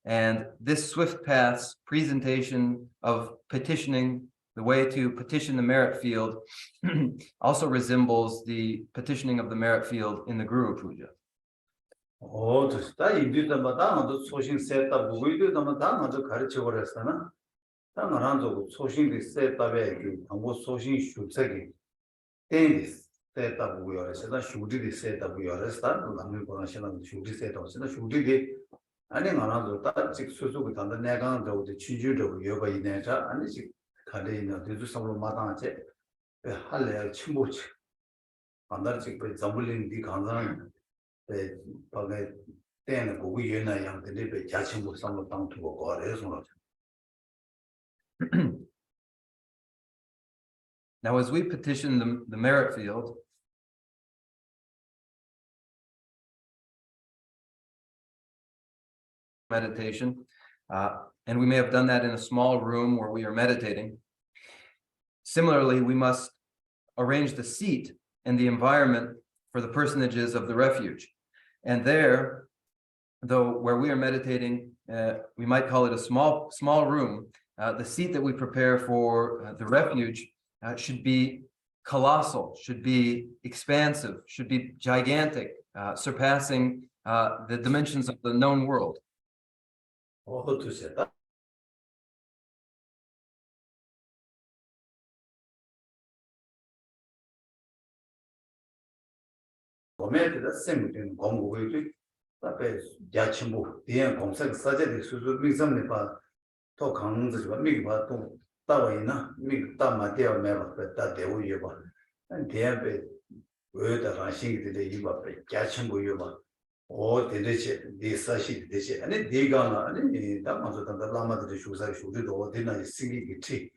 Speaker 1: And this swift path's presentation of petitioning, the way to petition the merit field, also resembles the petitioning of the merit field in the Guru Puja.
Speaker 2: 다 인디다마다 나도 소신 세다 보고도 나마다 나도 가르쳐 버렸잖아. 다 말한다고 소신이 세다베 그 아무 소신 슈색이 땡스 세다 보고요. 그래서 슈디디 세다 보고요. 그래서 남을 보내시는 슈디 세다 그래서 슈디디 아니 말한다고 다 직수수고 단다 내가 저도 취주도 여가 있네자 아니 직 가래 있는 대주 상으로 마당하지 할래 침모치 안달 직 그 잠불린 디 강산 네, 방에 때는 고기 연나 양들이 자친구 삼로 땅 두고 거래서
Speaker 1: Now, as we petition the merit field, meditation, and we may have done that in a small room where we are meditating. Similarly, we must arrange the seat and the environment for the personages of the refuge. And there, though where we are meditating, we might call it a small room, the seat that we prepare for the refuge should be colossal, should be expansive, should be gigantic, surpassing the dimensions of the known world.
Speaker 2: 어두세다 보면은 쌤이 공부를 앞에 야침부 대한 공사가 사제의 수수 미점에 봐또 강릉에서 봐 미기 봐또 따와이나 미기 따마대어 매버 다 대우여 봐 대한배 왜다 신기들의 이봐 야침부 요봐 오 대대체 대사시 대체 아니 대가나 아니 다 먼저 다 라마들의 수사의 수리도 어디나 신기기 티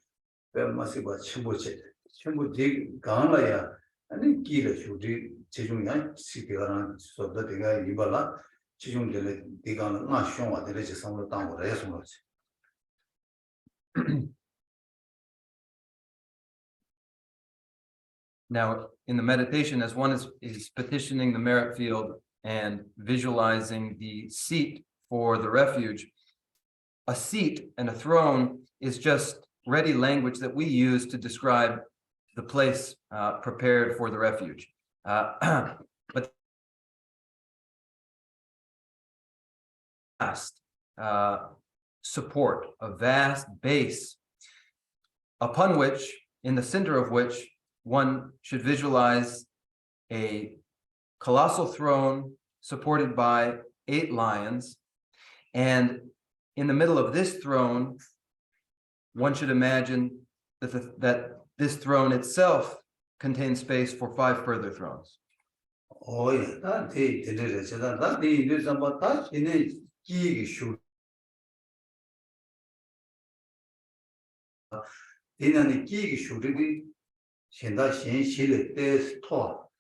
Speaker 2: 배마시 봐 침부체 침부 대 강라야 아니 길을 수리 제중이야 시대가랑 소다 내가 이발라 지중들의 대가는 나 쇼와 대대체 상으로 땅으로 해서 그렇지.
Speaker 1: Now, in the meditation, as one is petitioning the merit field and visualizing the seat for the refuge, a seat and a throne is just ready language that we use to describe the place prepared for the refuge. But vast support, a vast base upon which, in the center of which, one should visualize a colossal throne supported by 8 lions. And in the middle of this throne, one should imagine that this throne itself contains space for 5 further thrones.
Speaker 2: Oh, yeah, that they did it. That they did some touch in a key shoot. In a key shoot, 현다 신실의 때 토,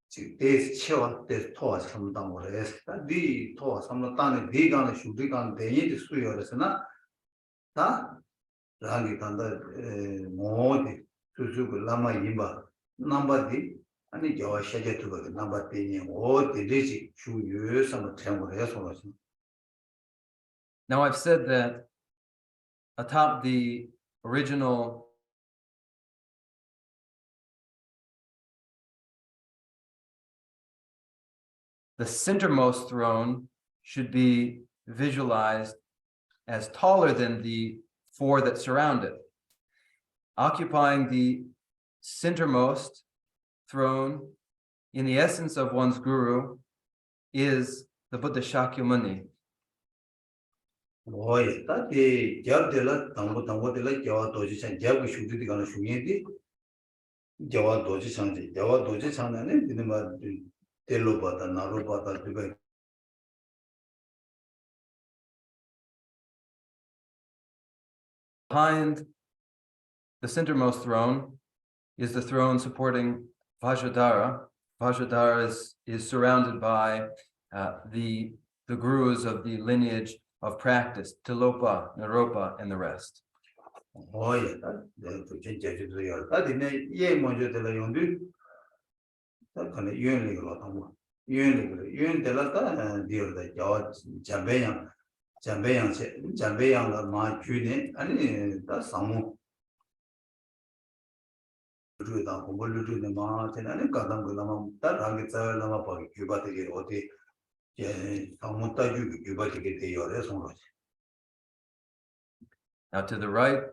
Speaker 2: 즉 대치와 때 토와 삼당을 해서 네 토와 삼로 땅에 네가는 슈리간 대인의 수요에서나 다 라기 단다 모디 수수고 라마 임바 남바디 아니 저 샤제트가 남바디니 오디리지 주요에서 태용을 해서 그러지.
Speaker 1: Now, I've said that atop the original the centermost throne should be visualized as taller than the 4 that surround it. Occupying the centermost throne in the essence of one's guru is the Buddha Shakyamuni.
Speaker 2: Oi, tá de dela, tango dela, jawa doji chan, jawa shudi di kana shungi jawa doji chan ne, dine ma telo bata, naro bata, diba.
Speaker 1: Behind the centermost throne is the throne supporting Vajradhara. Vajradhara is surrounded by the gurus of the lineage of practice, Tilopa, Naropa, and the rest.
Speaker 2: Oi, tá de jeju yo. Tá dine ye monjo dela yondu. Tá kana yuen li lo tango. Yuen dela ta dio da jawa jambayang la ma june ani ta samu. 루다 공부를 마 되는 가당 그나마 다 rangi tsa lama pa gyuba de oti ye samutta ju gyuba de de yore sonroji.
Speaker 1: Now to the right,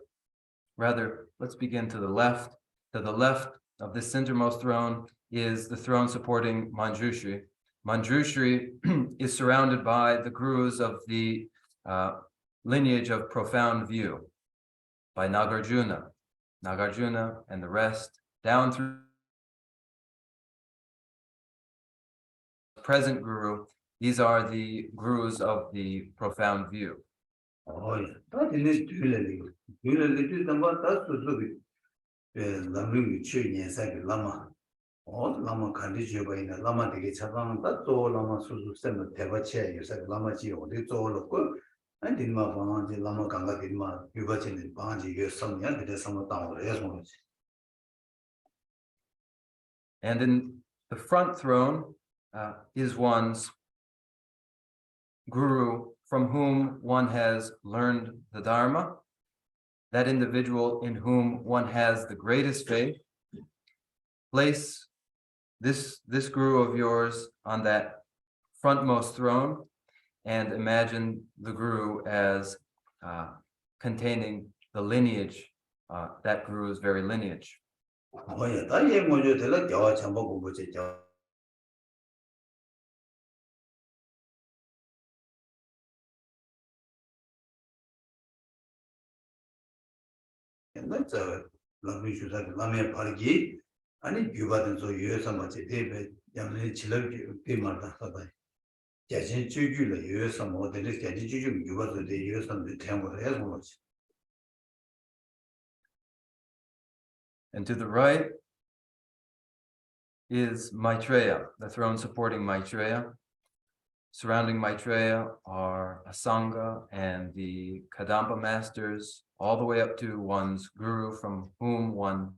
Speaker 1: rather, let's begin to the left. To the left of this centermost throne is the throne supporting Manjushri. Manjushri is surrounded by the gurus of the lineage of profound view, by Nagarjuna and the rest, down through the present guru, These are the gurus of the profound view.
Speaker 2: Oh, yeah. That is really number that's to do with Lamrim Chu Lama. All Lama Kandiju by the Lama de Chaban, that's all Lama Susu send the Tevache, you said Lama Ji, or it's all of good. And in my Banji, Lama Ganga Dima, Yubachin in Banji, you some young, there's some down there.
Speaker 1: And in the front throne is one's guru from whom one has learned the Dharma, that individual in whom one has the greatest faith. Place this guru of yours on that frontmost throne and imagine the guru as containing the lineage, that guru's very lineage.
Speaker 2: Oh, yeah, that is what you tell a Jawa Chambo. And that's a lovely shoes like Lame Pargi, and if you got so you so much a day, young children, Timata. Judging Juju, you some more than this, you got the years on the temple as much.
Speaker 1: And to the right is Maitreya, the throne supporting Maitreya. Surrounding Maitreya are Asanga and the Kadampa masters, all the way up to one's guru from whom one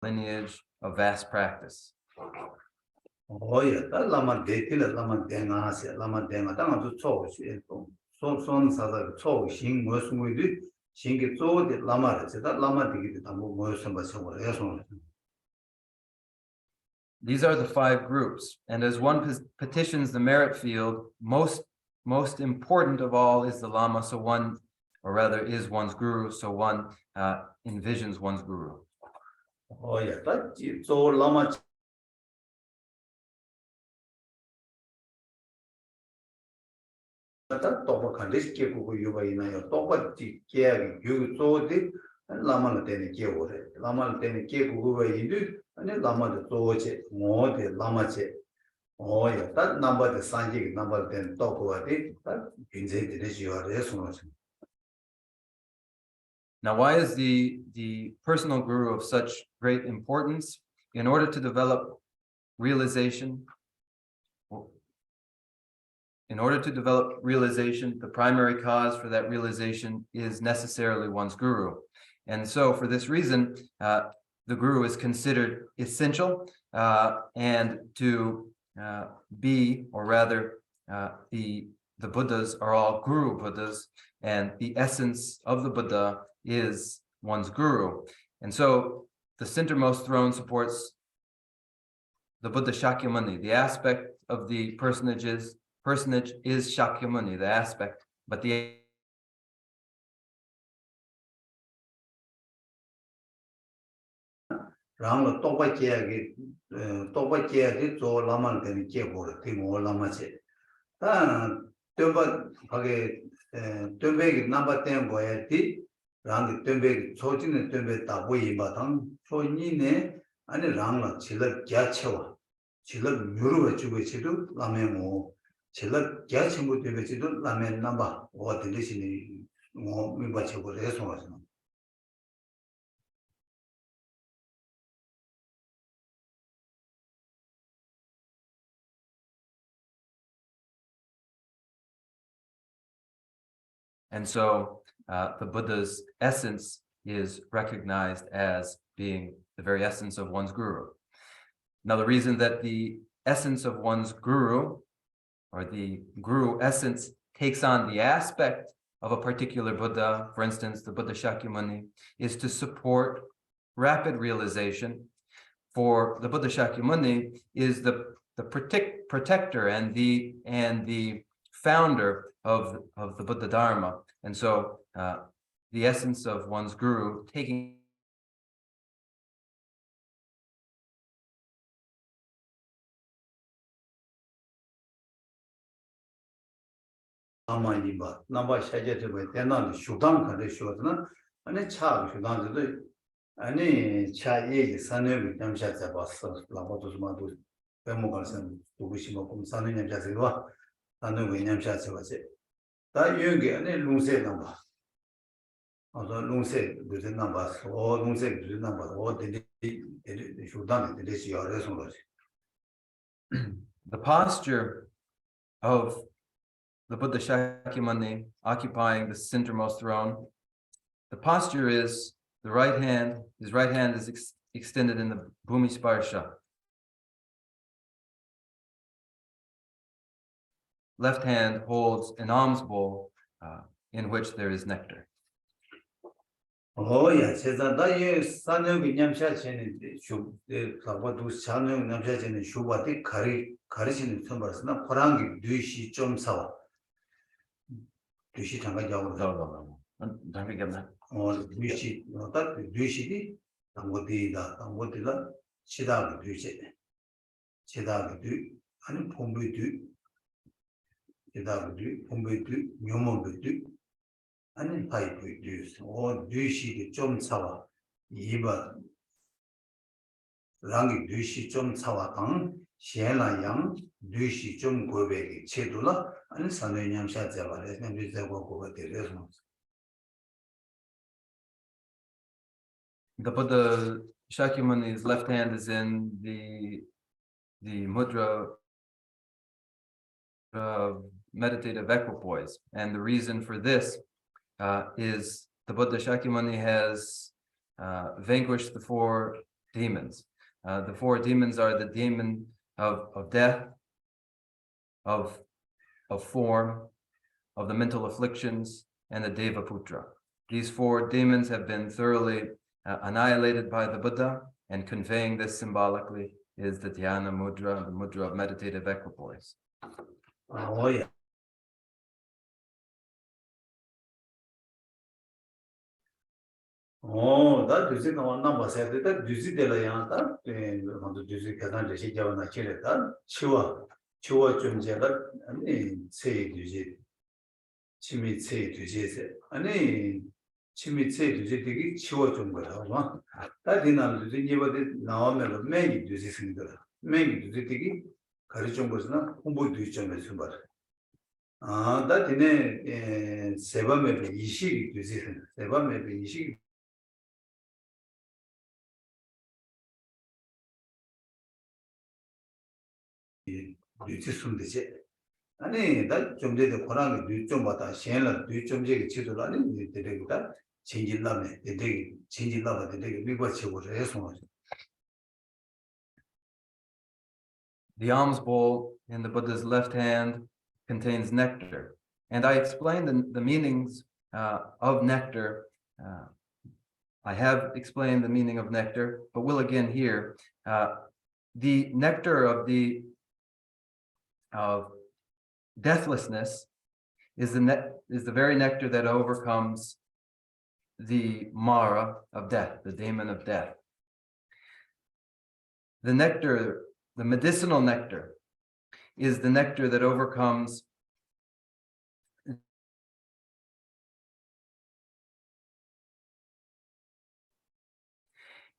Speaker 1: lineage of vast practice.
Speaker 2: Oh, yeah, that Lama Dekila Lama Denga, Lama Denga, Dama to Son Sada, Xing was with it, Xing gets all the Lama, that Lama to get the Tamu.
Speaker 1: These are the 5 groups, and as one petitions the merit field, most important of all is the Lama, so one, or rather is one's guru, so one envisions one's guru.
Speaker 2: Oh, yeah, that's so Lama. That top of this cake you buy in your top of the care you saw it, and Lama then a care over it. Lama then a cake over you do, and then Lama the Toche, more the Lama che. Oh, yeah, that number the Sanji number then talk about it, that in the you are responsible.
Speaker 1: Now, why is the personal guru of such great importance? In order to develop realization, the primary cause for that realization is necessarily one's guru. And so for this reason, the guru is considered essential, and to be, or rather, the Buddhas are all guru Buddhas, and the essence of the Buddha is one's guru. And so the centermost throne supports the Buddha Shakyamuni. The aspect of the personage is Shakyamuni, the aspect, but the
Speaker 2: Rang Topa Chia, so Lama then Kiabor, Timo Lama che. Tumba Tumbeg number 10 boy, Rang Tumbeg, Sojin and Tumbe Tabu Batang, so Nine, and a Rangla, Chilla Gachawa, Chilla Muru Chubichidu, Lamemo, Chilla Gachimu Tibichidu, Lamen number, what the listening more Mibacho response.
Speaker 1: And so the Buddha's essence is recognized as being the very essence of one's guru. Now, the reason that the essence of one's guru, or the guru essence, takes on the aspect of a particular Buddha, for instance, the Buddha Shakyamuni, is to support rapid realization. For the Buddha Shakyamuni is the protector and the founder of the Buddha Dharma. And so the essence of one's guru taking
Speaker 2: Amaniba, number Shajet by Tenan, Shudan, and the Shotana, and a child Shudan. 아니 차이 산업이 잠샤자 봤어. 라고도 마도 배모가선 누구시 먹고 산업 잠샤세와 산업이 잠샤자 봤지. 다 여기 안에 롱세 남아. 어서 롱세 무슨 남아. 롱세 무슨 남아. 되게 쇼단에 되게 여러서 거지.
Speaker 1: The posture of the Buddha Shakyamuni occupying the centermost throne, the posture is the right hand, his right hand is extended in the Bhumi Sparsha. Left hand holds an alms bowl in which there is nectar.
Speaker 2: 야, 제가 나의 산업이 냠샤체는 쇼 라고도 산업 냠샤체는 쇼바디 가리시는 선발스나 포랑기 뒤시 좀 사와. 뒤시 잠깐 자고
Speaker 1: 잠깐만.
Speaker 2: 뒤시 딱 뒤시디 당고디라 시다가 뒤시 시다가 뒤 아니 봄비 뒤 시다가 뒤 봄비 뒤 묘모비 뒤 아니 파이프 뒤스 뒤시디 좀 사와 2번 랑기 뒤시 좀 사와 당 시엔라양 뒤시 좀 고백이 제도라 아니 산외냠 샤자바레 냄비자고 고가 되려서
Speaker 1: The Buddha Shakyamuni's left hand is in the mudra of meditative equipoise, and the reason for this is the Buddha Shakyamuni has vanquished the 4 demons. The 4 demons are the demon of death, of form, of the mental afflictions, and the Devaputra. These 4 demons have been thoroughly annihilated by the Buddha, and conveying this symbolically is the dhyana mudra, the mudra of meditative equipoise.
Speaker 2: 야. 나 두지 나왔나 봐서 됐다. 두지 되려야다. 먼저 두지 계산 대시 잡아나 치랬다. 치워 좀 제가 아니 세 두지 침이 세 두지세 아니 침이 세 두지 되게 치워 좀 거야. 봐. 다 디나 두지 이번에 나오면 매기 두지 생더라. 매기 두지 되게 가르쳐 거스나 홍보 두지 좀 해서 봐. 다 디네 세밤에 20이 두지 세밤에 20 뒤집순듯이 아니 나 좀 전에 고랑이 뒤좀 받아 시행을 뒤좀 제기 지도를 아니 되게다 진질라면 되게 진질라가 되게 미국 치고를 해서
Speaker 1: The alms bowl in the Buddha's left hand contains nectar, and I explained the meanings of nectar. I have explained the meaning of nectar, but will again here. The nectar of deathlessness is the very nectar that overcomes the Mara of death, the demon of death. The nectar, the medicinal nectar, is the nectar that overcomes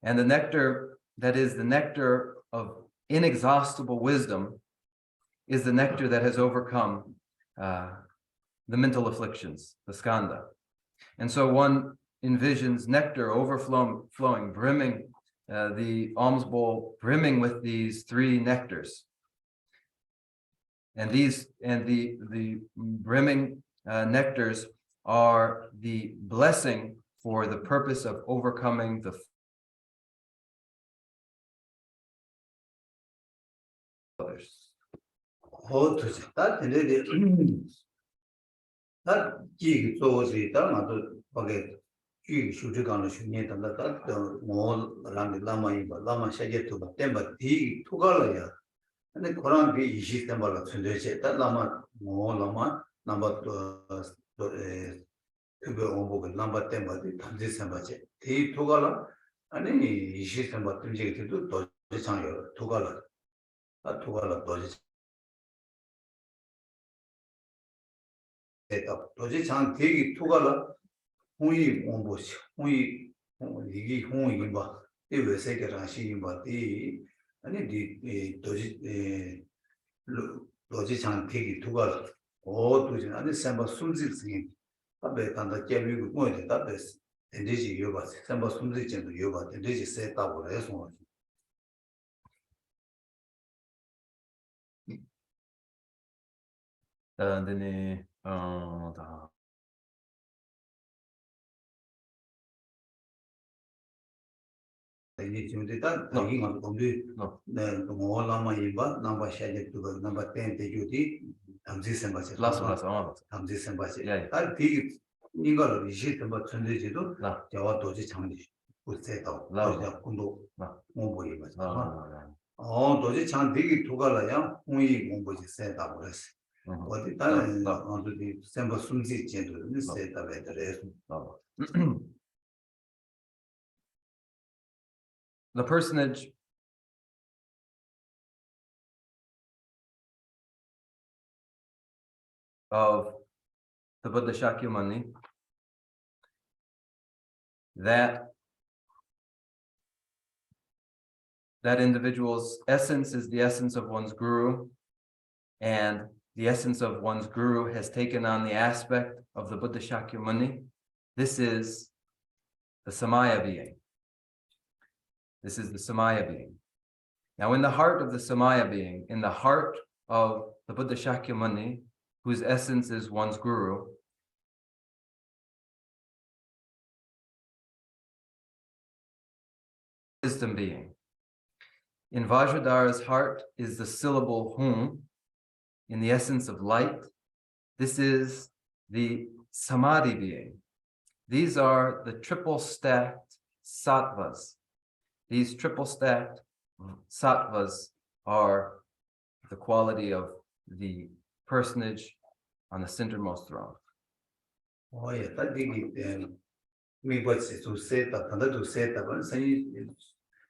Speaker 1: and the nectar that is the nectar of inexhaustible wisdom is the nectar that has overcome the mental afflictions, the skandha. And so one envisions nectar overflowing, brimming, the alms bowl brimming with these 3 nectars. And the brimming nectars are the blessing for the purpose of overcoming the others.
Speaker 2: 도저 다 되는데 다 지기 소지 다 나도 거기 지 수직하는 중에 단다 뭐 라마이 라마 샤게토 템바 디 투갈이야 근데 그런 게 20대 말로 전되지 다 라마 넘버 그거 오보고 넘버 템바디 담지 삼바지 디 투갈라 아니 20대 말 템지게 도 도지상요 투갈라 투갈라 도지 도지 장 대기 투가라 홍이 온보시 홍이 이게 홍이 봐. 이 외세계랑 시인 봐. 이 아니 이 도지 로지 장택이 두가 도지 아니 샘바 숨질승이 답에 간다 깨미고 뭐에 답에 엔디지 요바 샘바 숨질증도 요바 엔디지 세다고 해서
Speaker 1: 근데 다
Speaker 2: 이제 지금 일단 여기가 공부 네 뭐 라마 이바 남바 샤제 두가 남바 10 대주디 담지 샘바세
Speaker 1: 라스
Speaker 2: 담지 샘바세
Speaker 1: 예.
Speaker 2: 아 되게 이거를 이제 좀 전제지도
Speaker 1: 나
Speaker 2: 자와 도지 장지 못세다
Speaker 1: 라.
Speaker 2: 어디다 공부
Speaker 1: 나
Speaker 2: 뭐 보이 맞아
Speaker 1: 아
Speaker 2: 도지 장 되게 두가라야 공이 공부지 세다 그랬어 어디 다른 어디 샘바 숨지 제도 세다 베더레
Speaker 1: The personage of the Buddha Shakyamuni, that individual's essence is the essence of one's guru, and the essence of one's guru has taken on the aspect of the Buddha Shakyamuni. This is the Samaya being. This is the Samaya being. Now, in the heart of the Samaya being, in the heart of the Buddha Shakyamuni, whose essence is one's guru, wisdom being. In Vajradhara's heart is the syllable hum, in the essence of light. This is the Samadhi being. These are the triple stacked sattvas. These triple stacked sattvas are the quality of the personage on the centermost throne.
Speaker 2: Oh, yeah, that big me what's to say that another to say that one say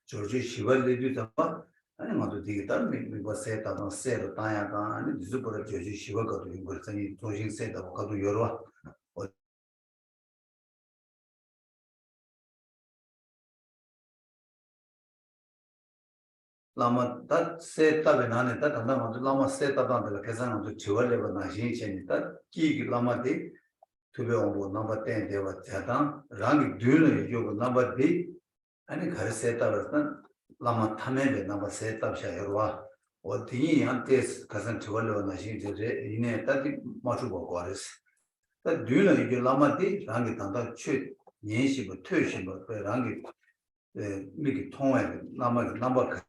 Speaker 2: George Shiva lady the I want to dig that me was said that on say the Tayaka and the super George Shiva got to him, but saying George said that Kadu Yorwa. Lama that said that when I that and Lama said that on the Kazan to Chivaleva Nashin that key Lama de to be on number 10 they were Jatan, Rangi Duna, you number D, and a Kariseta was Lama Tamende number set up Shayarwa, or the Antes Kazan Chivaleva Nashin in a 30 Machuba Goris. That Duna, you Lama de Rangi Tanda Chut, Yenshi, but Tushi, but Rangi make it tone, number.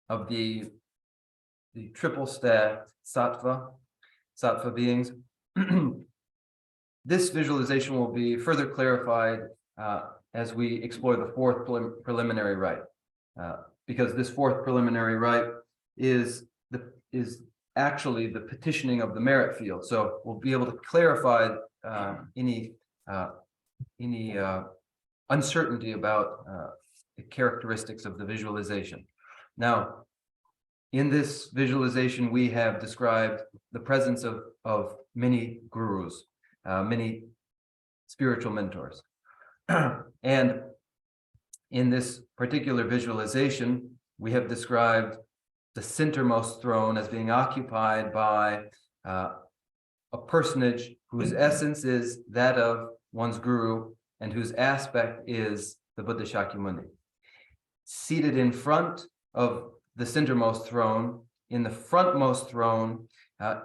Speaker 1: Of the triple stacked sattva beings. This visualization will be further clarified as we explore the fourth preliminary rite, because this fourth preliminary rite is actually the petitioning of the merit field. So we'll be able to clarify any uncertainty about the characteristics of the visualization. Now, in this visualization, we have described the presence of many gurus, many spiritual mentors. And in this particular visualization, we have described the centermost throne as being occupied by a personage whose essence is that of one's guru and whose aspect is the Buddha Shakyamuni. Seated in front of the centermost throne, in the frontmost throne,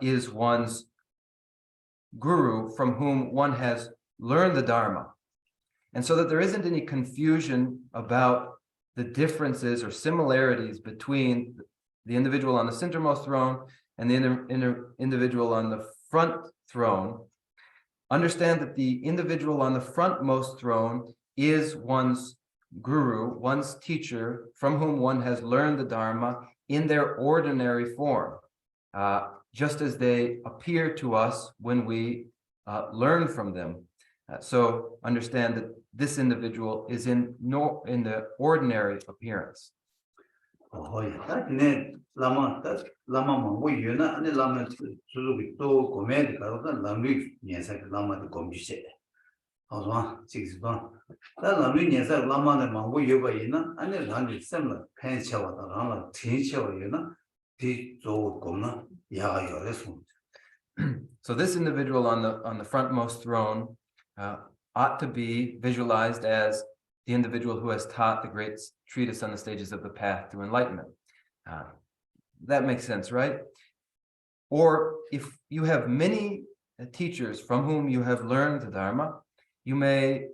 Speaker 1: is one's guru from whom one has learned the Dharma. And so that there isn't any confusion about the differences or similarities between the individual on the centermost throne and the individual on the front throne, understand that the individual on the frontmost throne is one's guru, one's teacher, from whom one has learned the Dharma in their ordinary form, just as they appear to us when we learn from them. So understand that this individual is in the ordinary appearance.
Speaker 2: 다 네 라마 다 라마 뭐 유나 아니 라마 수수기 또 고메디 가로다 람리 녀사 라마도 검지세 어서 지기스도 다 람리 녀사 라마는 망고 요바이나 아니 람리 셈라 펜체와다 라마 tin체와이나 뒤조 고나 야가요레스.
Speaker 1: So this individual on the frontmost throne ought to be visualized as the individual who has taught the great treatise on the stages of the path to enlightenment. That makes sense, right? Or if you have many teachers from whom you have learned the Dharma, you may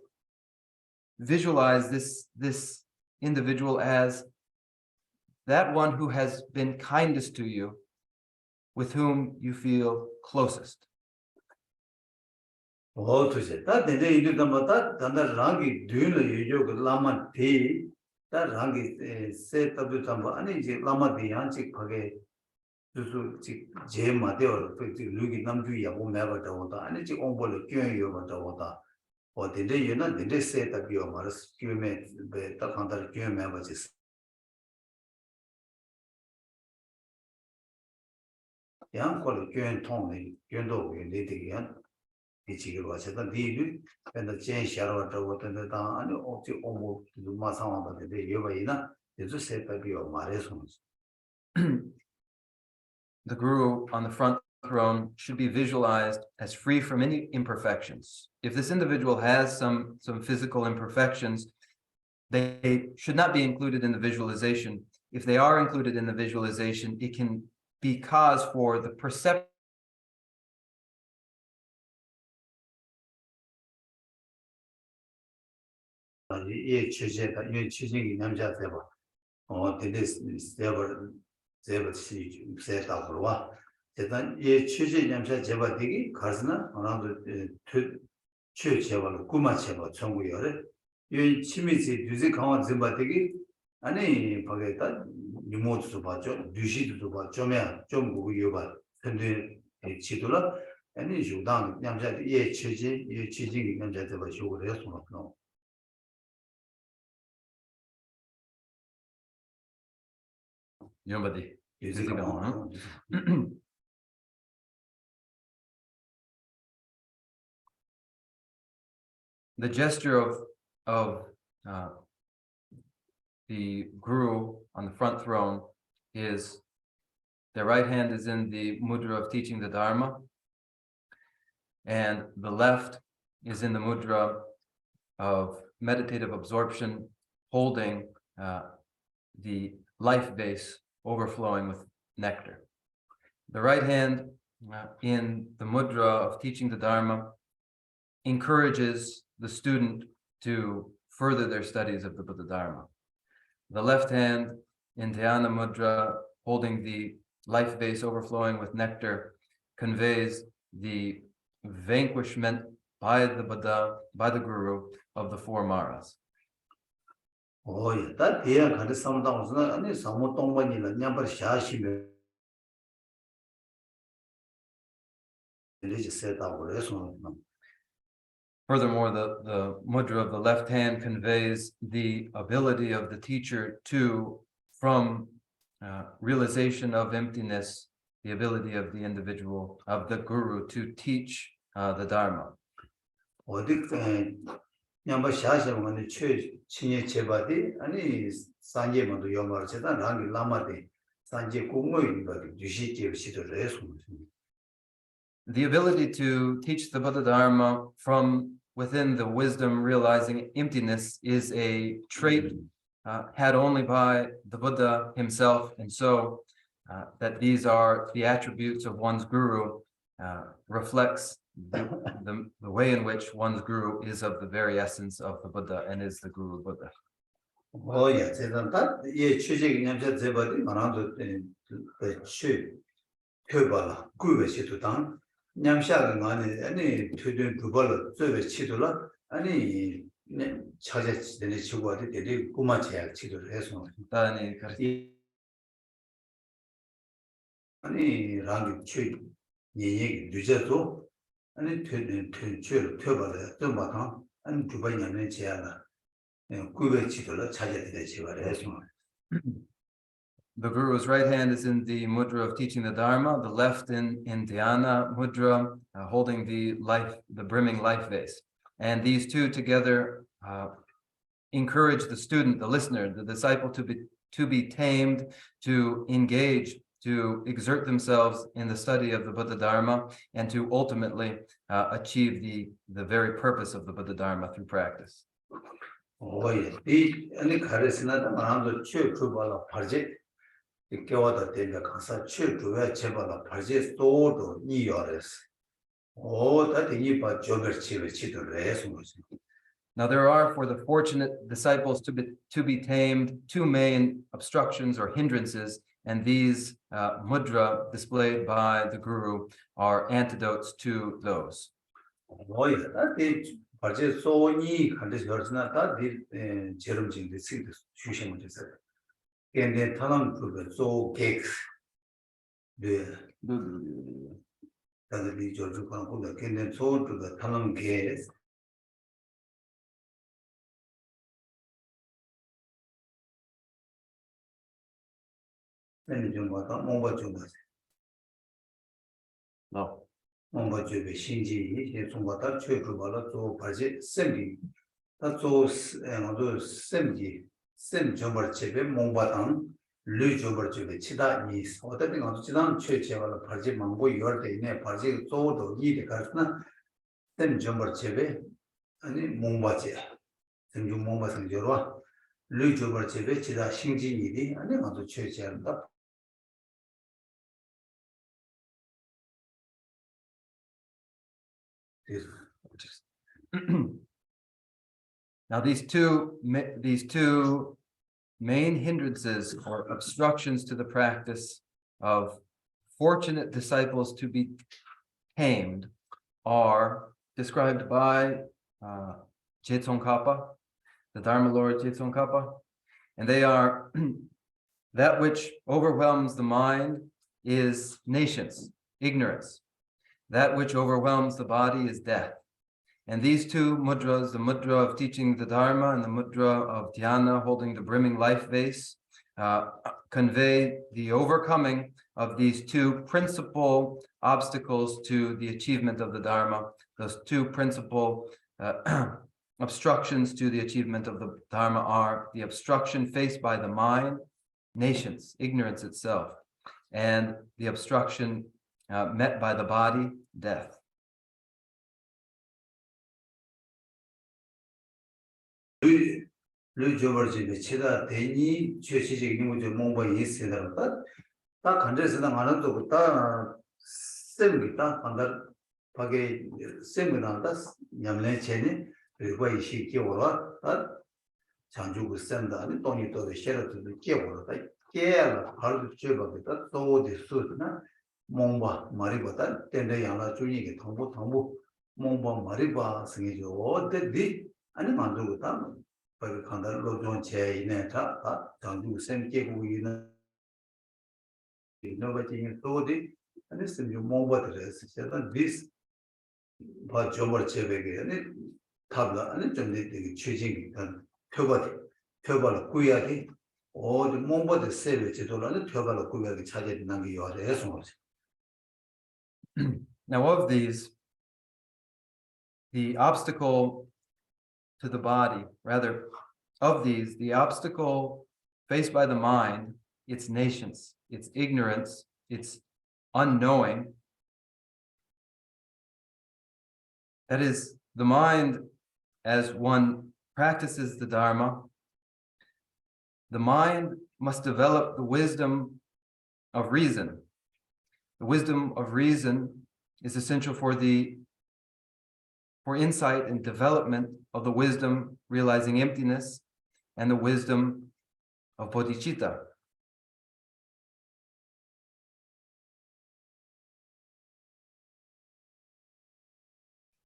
Speaker 1: visualize this individual as that one who has been kindest to you, with whom you feel closest.
Speaker 2: 도저히 다 내내 이르다마다 단다 랑기 뒤를 요요 라마 대 다 랑기 세트도 담바 아니 이제 라마 대한지 거기 주수 제 마대어 그 루기 남주야 오메바다 오다 아니 지 공부를 교육요 받다 오다 어디데 얘는 내내 세트 비어 말스 교매 베다 간다 교매 버지 양콜 교연 통의 교도 내되게 이치기로 하셔도 니를 근데 제 샤로도 어떤데 다 아니 어찌 오모 마상하다 되 여바이나 예수 세법이요 말해서
Speaker 1: The guru on the front throne should be visualized as free from any imperfections. If this individual has some physical imperfections, they should not be included in the visualization. If they are included in the visualization, it can be cause for the perception
Speaker 2: 예 취재다 예 취재기 남자 세바 데데스 세버 시 세다 그러와 일단 예 취재 남자 제바 되기 가스나 하나도 최 제바로 꾸마 제바 정부열에 이 치미지 뉴지 강화 제바 되기 아니 거기다 유모도 봐죠 뉴시도 봐 좀이야 좀 보고 이어봐 근데 지도라 아니 주당 남자 예 취재기 남자 제바 쇼를 해서 뭐
Speaker 1: Yomadi. The gesture of the guru on the front throne is their right hand is in the mudra of teaching the Dharma, and the left is in the mudra of meditative absorption, holding the life base overflowing with nectar. The right hand in the mudra of teaching the Dharma encourages the student to further their studies of the Buddha Dharma. The left hand in Dhyana mudra holding the life base overflowing with nectar conveys the vanquishment by the Buddha, by the Guru, of the four Maras.
Speaker 2: 다 대야 가르 삼당으로는 아니 사모 동반이는 냠버 샤시메 이제 세다고 그래서
Speaker 1: Furthermore, the mudra of the left hand conveys the ability of the teacher to, from realization of emptiness, the ability of the individual, of the guru, to teach the Dharma.
Speaker 2: 어디 냠버 샤시면 최 친예 제바디 아니 산제만도 영어를 제가 랑이 라마데 산제 공무인도 주시지 시도를 해서
Speaker 1: The ability to teach the Buddha Dharma from within the wisdom realizing emptiness is a trait had only by the Buddha himself, and so that these are the attributes of one's guru reflects the way in which one's guru is of the very essence of the Buddha and is the Guru Buddha.
Speaker 2: 예, 제가 예 취재 남자 제바디 만한도 취 표발 구베시도 당 냠샤가 아니 퇴된 그벌 저베 치도라 아니 찾아지는 치고도 되게 고마체야 치도를 해서 아니 랑이 취 얘기 늦어도 아니 퇴된 퇴발에 좀 막아 아니 두 번이나 제야가 구베치도를 찾아야 되지 말아야죠.
Speaker 1: The Guru's right hand is in the mudra of teaching the Dharma, the left in dhyana mudra, holding the brimming life vase. And these two together encourage the student, the listener, the disciple to be tamed, to engage, to exert themselves in the study of the Buddha Dharma, and to ultimately achieve the very purpose of the Buddha Dharma through practice. Now there are for the fortunate disciples to be tamed two main obstructions or hindrances, and these mudra displayed by the Guru are antidotes to those. No. Now these two main hindrances or obstructions to the practice of fortunate disciples to be tamed are described by Tsongkhapa, the Dharma Lord Tsongkhapa, and they are that which overwhelms the mind is nations, ignorance. That which overwhelms the body is death. And these two mudras, the mudra of teaching the Dharma and the mudra of dhyana, holding the brimming life vase, convey the overcoming of these two principal obstacles to the achievement of the Dharma, those two principal obstructions to the achievement of the Dharma are the obstruction faced by the mind, nations, ignorance itself, and the obstruction met by the body, death.
Speaker 2: 몽바 마리보다 텐데 양라 주니게 통보 몽바 마리바 승이죠. 어때디 아니 만들고다 거기 간다로 좀 제이네 다 장주 생계고 있는 이노베이팅 또디 아니 심주 몽바들에서 제가 this 바 저버 제베게 아니 탑라 아니 좀 되게 최적이 단 표벌 구야디 어디 몽바들 세베 제도라는 표벌 구야기 찾아지는 게 요래서
Speaker 1: Now of these, the obstacle to the body, rather, of these, the obstacle faced by the mind, its nations, its ignorance, its unknowing, that is, the mind, as one practices the Dharma, the mind must develop the wisdom of reason. The wisdom of reason is essential for insight and development of the wisdom realizing emptiness and the wisdom of bodhicitta.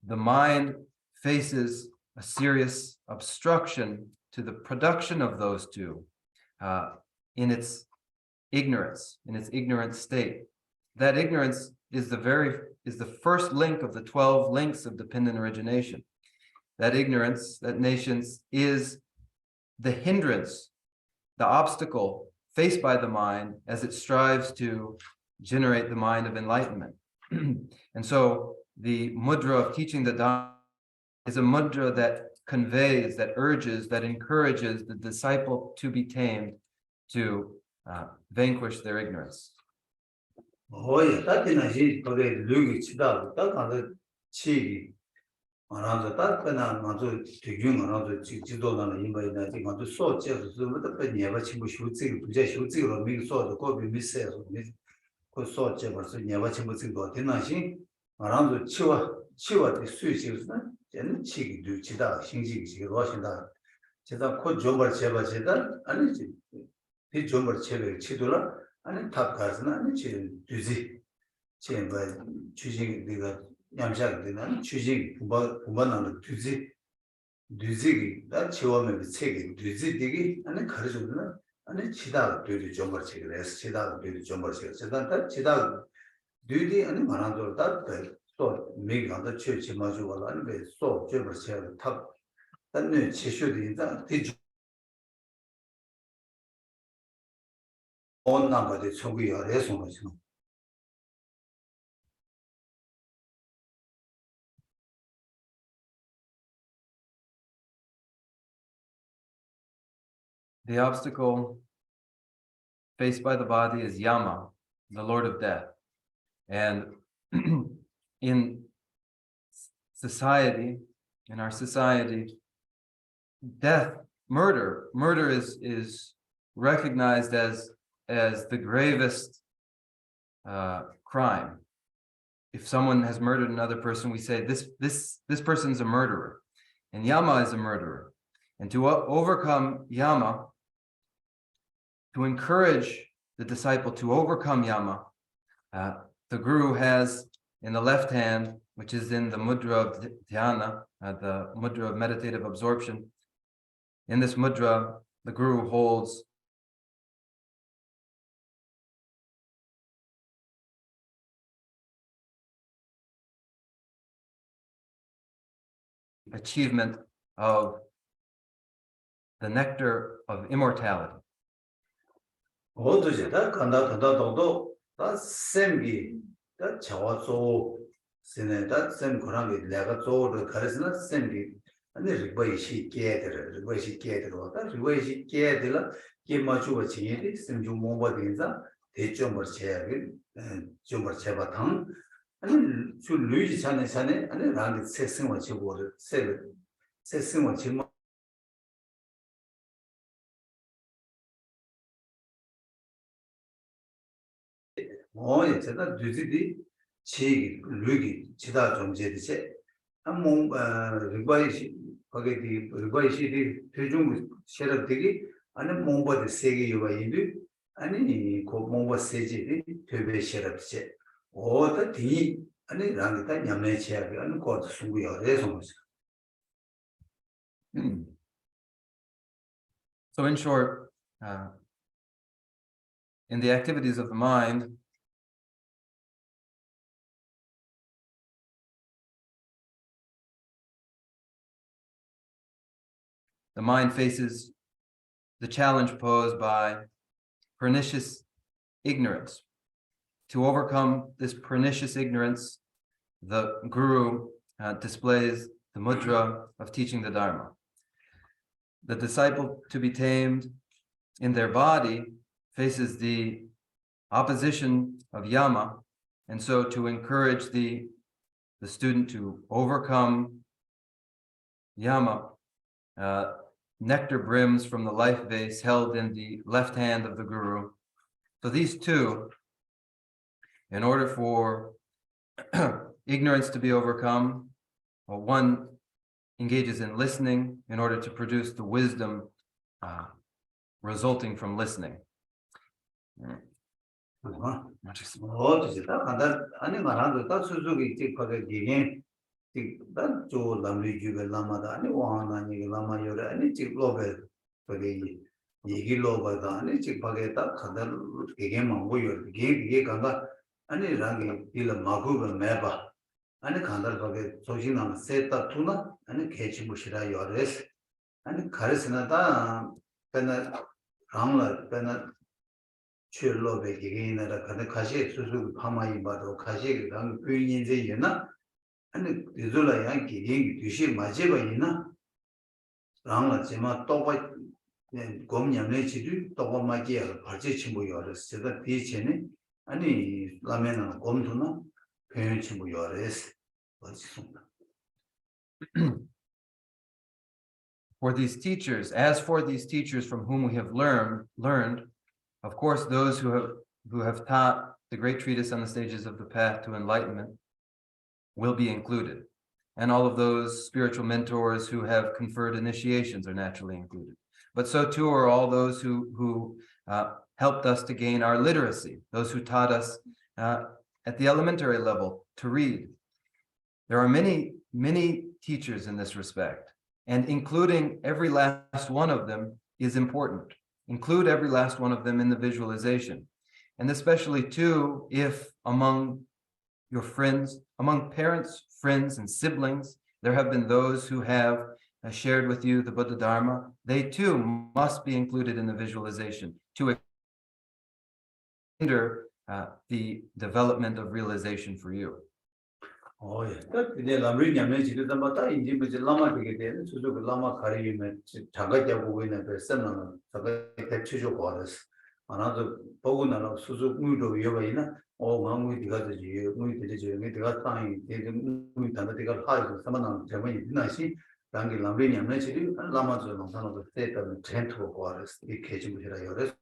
Speaker 1: The mind faces a serious obstruction to the production of those two in its ignorant state. That ignorance is the first link of the 12 links of dependent origination. That ignorance, that nations, is the hindrance, the obstacle faced by the mind as it strives to generate the mind of enlightenment. And so the mudra of teaching the Dharma is a mudra that conveys, that urges, that encourages the disciple to be tamed, to vanquish their ignorance.
Speaker 2: 오야 따티나 시 거기 류기 치다 딱 가서 치기 알아서 따끈한 아주 되게 알아서 지도나는 인바이나 지금 아주 소체서 좀부터 내가 친구 쇼지 부자 쇼지로 미소도 거기 미세서 그 소체 벌써 내가 친구 친구 되나시 알아서 치와 수시스나 얘는 치기 류치다 신지기 지금 와신다 제가 코 좀벌 제바 제다 아니지 이 좀벌 제베 치도라 아니 탑 가스나 아니 지금 뒤지 지금 뭐 주식 내가 냠샤가 되는 주식 부만하는 뒤지기 나 지원의 책이 뒤지 되기 아니 가르쳐주는 아니 치다 뒤지 좀벌 책을 해서 치다 뒤지 좀벌 책을 제가 치다 뒤지 아니 말한 돌다 또 미가도 최치 마주가 아니 왜소 좀벌 책을 탑 단내 치슈디다 뒤지 온 나가지 초기야 레송하시노
Speaker 1: The obstacle faced by the body is Yama, the Lord of Death. And in society, in our society, death, murder is recognized as the gravest crime. If someone has murdered another person, we say this person's a murderer, and Yama is a murderer. And to overcome Yama, to encourage the disciple to overcome Yama, the Guru has in the left hand, which is in the mudra of dhyana, the mudra of meditative absorption. In this mudra, the Guru holds achievement of the nectar of immortality.
Speaker 2: 어두제다 간다도 다 샘기 다 자와조 세네다 샘 거랑이 내가 조를 가르스나 샘기 아니 리바이시 깨들 왔다 리바이시 깨들 깨마주가 지에디 샘주 모바딘자 대점을 제약을 점을 제바탕 아니 주 루이지 산에 아니 랑이 세승을 제보를 세승을 지금 제가 뒤지디 치 루기 지다 좀 제디세 한몽 리바이시 거기디 리바이시디 대중 세력들이 아니 몽바데 세계 요바이디 아니 고 몽바 세지디 되베 세력세 오다 디 아니 랑이다 냠내 제약이 아니 고 숨고요 그래서
Speaker 1: So in short, in the activities of the mind, the mind faces the challenge posed by pernicious ignorance. To overcome this pernicious ignorance, the Guru displays the mudra of teaching the Dharma. The disciple to be tamed in their body faces the opposition of Yama, and so to encourage the student to overcome Yama, nectar brims from the life vase held in the left hand of the Guru. So these two, in order for ignorance to be overcome, one engages in listening in order to produce the wisdom resulting from listening.
Speaker 2: 어디다 간다 아니 말한다 다 수족이 찍거든 이게 난 저 남리주가 라마다 아니 와나니 라마 요래 아니 찍로베 거기 얘기로바다 아니 찍바게다 간다 이게 뭐고요 이게 간다 아니 랑이 일 마구가 매바 아니 간다 거기 소신나면 세다 투나 아니 개치무시라 요레스 아니 가르스나다 배나 랑라 배나 출로베 기계인이라 가는 가시 수수 파마이 바로 가시 랑 büyüyeceğine hani düzüle yani gigen düşü macebeyina rangla cema toba gomnyamle chidu toba magiya parche chimbo yores seda dichene hani lamena gomduna pön chimbo yores basisunda.
Speaker 1: For these teachers, as for these teachers from whom we have learned, of course, those who have taught the great treatise on the stages of the path to enlightenment will be included. And all of those spiritual mentors who have conferred initiations are naturally included. But so too are all those who helped us to gain our literacy, those who taught us at the elementary level to read. There are many, many teachers in this respect, and including every last one of them is important. Include every last one of them in the visualization. And especially too, if among your friends, among parents, friends, and siblings, there have been those who have shared with you the Buddha Dharma, they too must be included in the visualization to hinder the development of realization for you.
Speaker 2: Oh yeah, that the Lamrim nyamne chidu tamata inji me lama tige de susu lama khari me jaga jago we na person na jaga te chujo kwaras anado bogu na susu mudo yoba ina o mamu diga de ji mu de ji me diga tai de mu ta de diga hai so samana jama ina si dangi Lamrim nyamne chidu lama zo no sano de te ta trend ko kwaras e keji mu jira yores.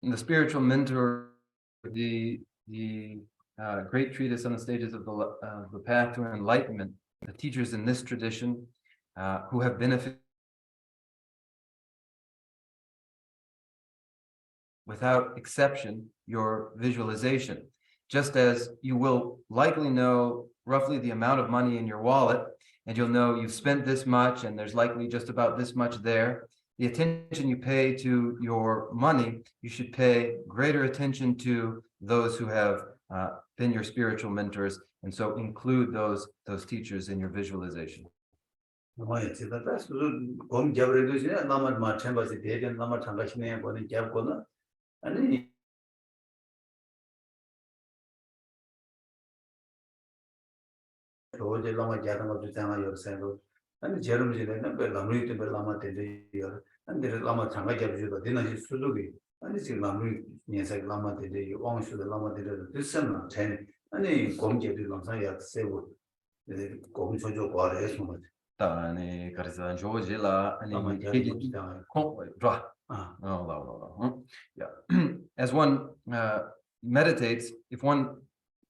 Speaker 1: In the spiritual mentor, the great treatise on the stages of the path to enlightenment, the teachers in this tradition who have benefited without exception your visualization, just as you will likely know roughly the amount of money in your wallet, and you'll know you've spent this much and there's likely just about this much there. The attention you pay to your money, you should pay greater attention to those who have been your spiritual mentors, and so include those teachers in your visualization.
Speaker 2: Oye, si da susu gom jabredo si nama ma chamba si de nama changa shine ko ni jab ko na ani roje lama jada ma du changa yor sa ro ani jerum ji na be lamri te be lama te de yor ani de lama changa jab ju da dina ji susu gi ani si lamri ni sa lama te de wang shu de lama te de de sem na chen ani gom je de lam sa ya se wo gom cho jo kwa re so ma
Speaker 1: 아니 그래서 조지라 아니
Speaker 2: lama jada ma du changa
Speaker 1: 좋아.
Speaker 2: ah
Speaker 1: Yeah. As one meditates, if one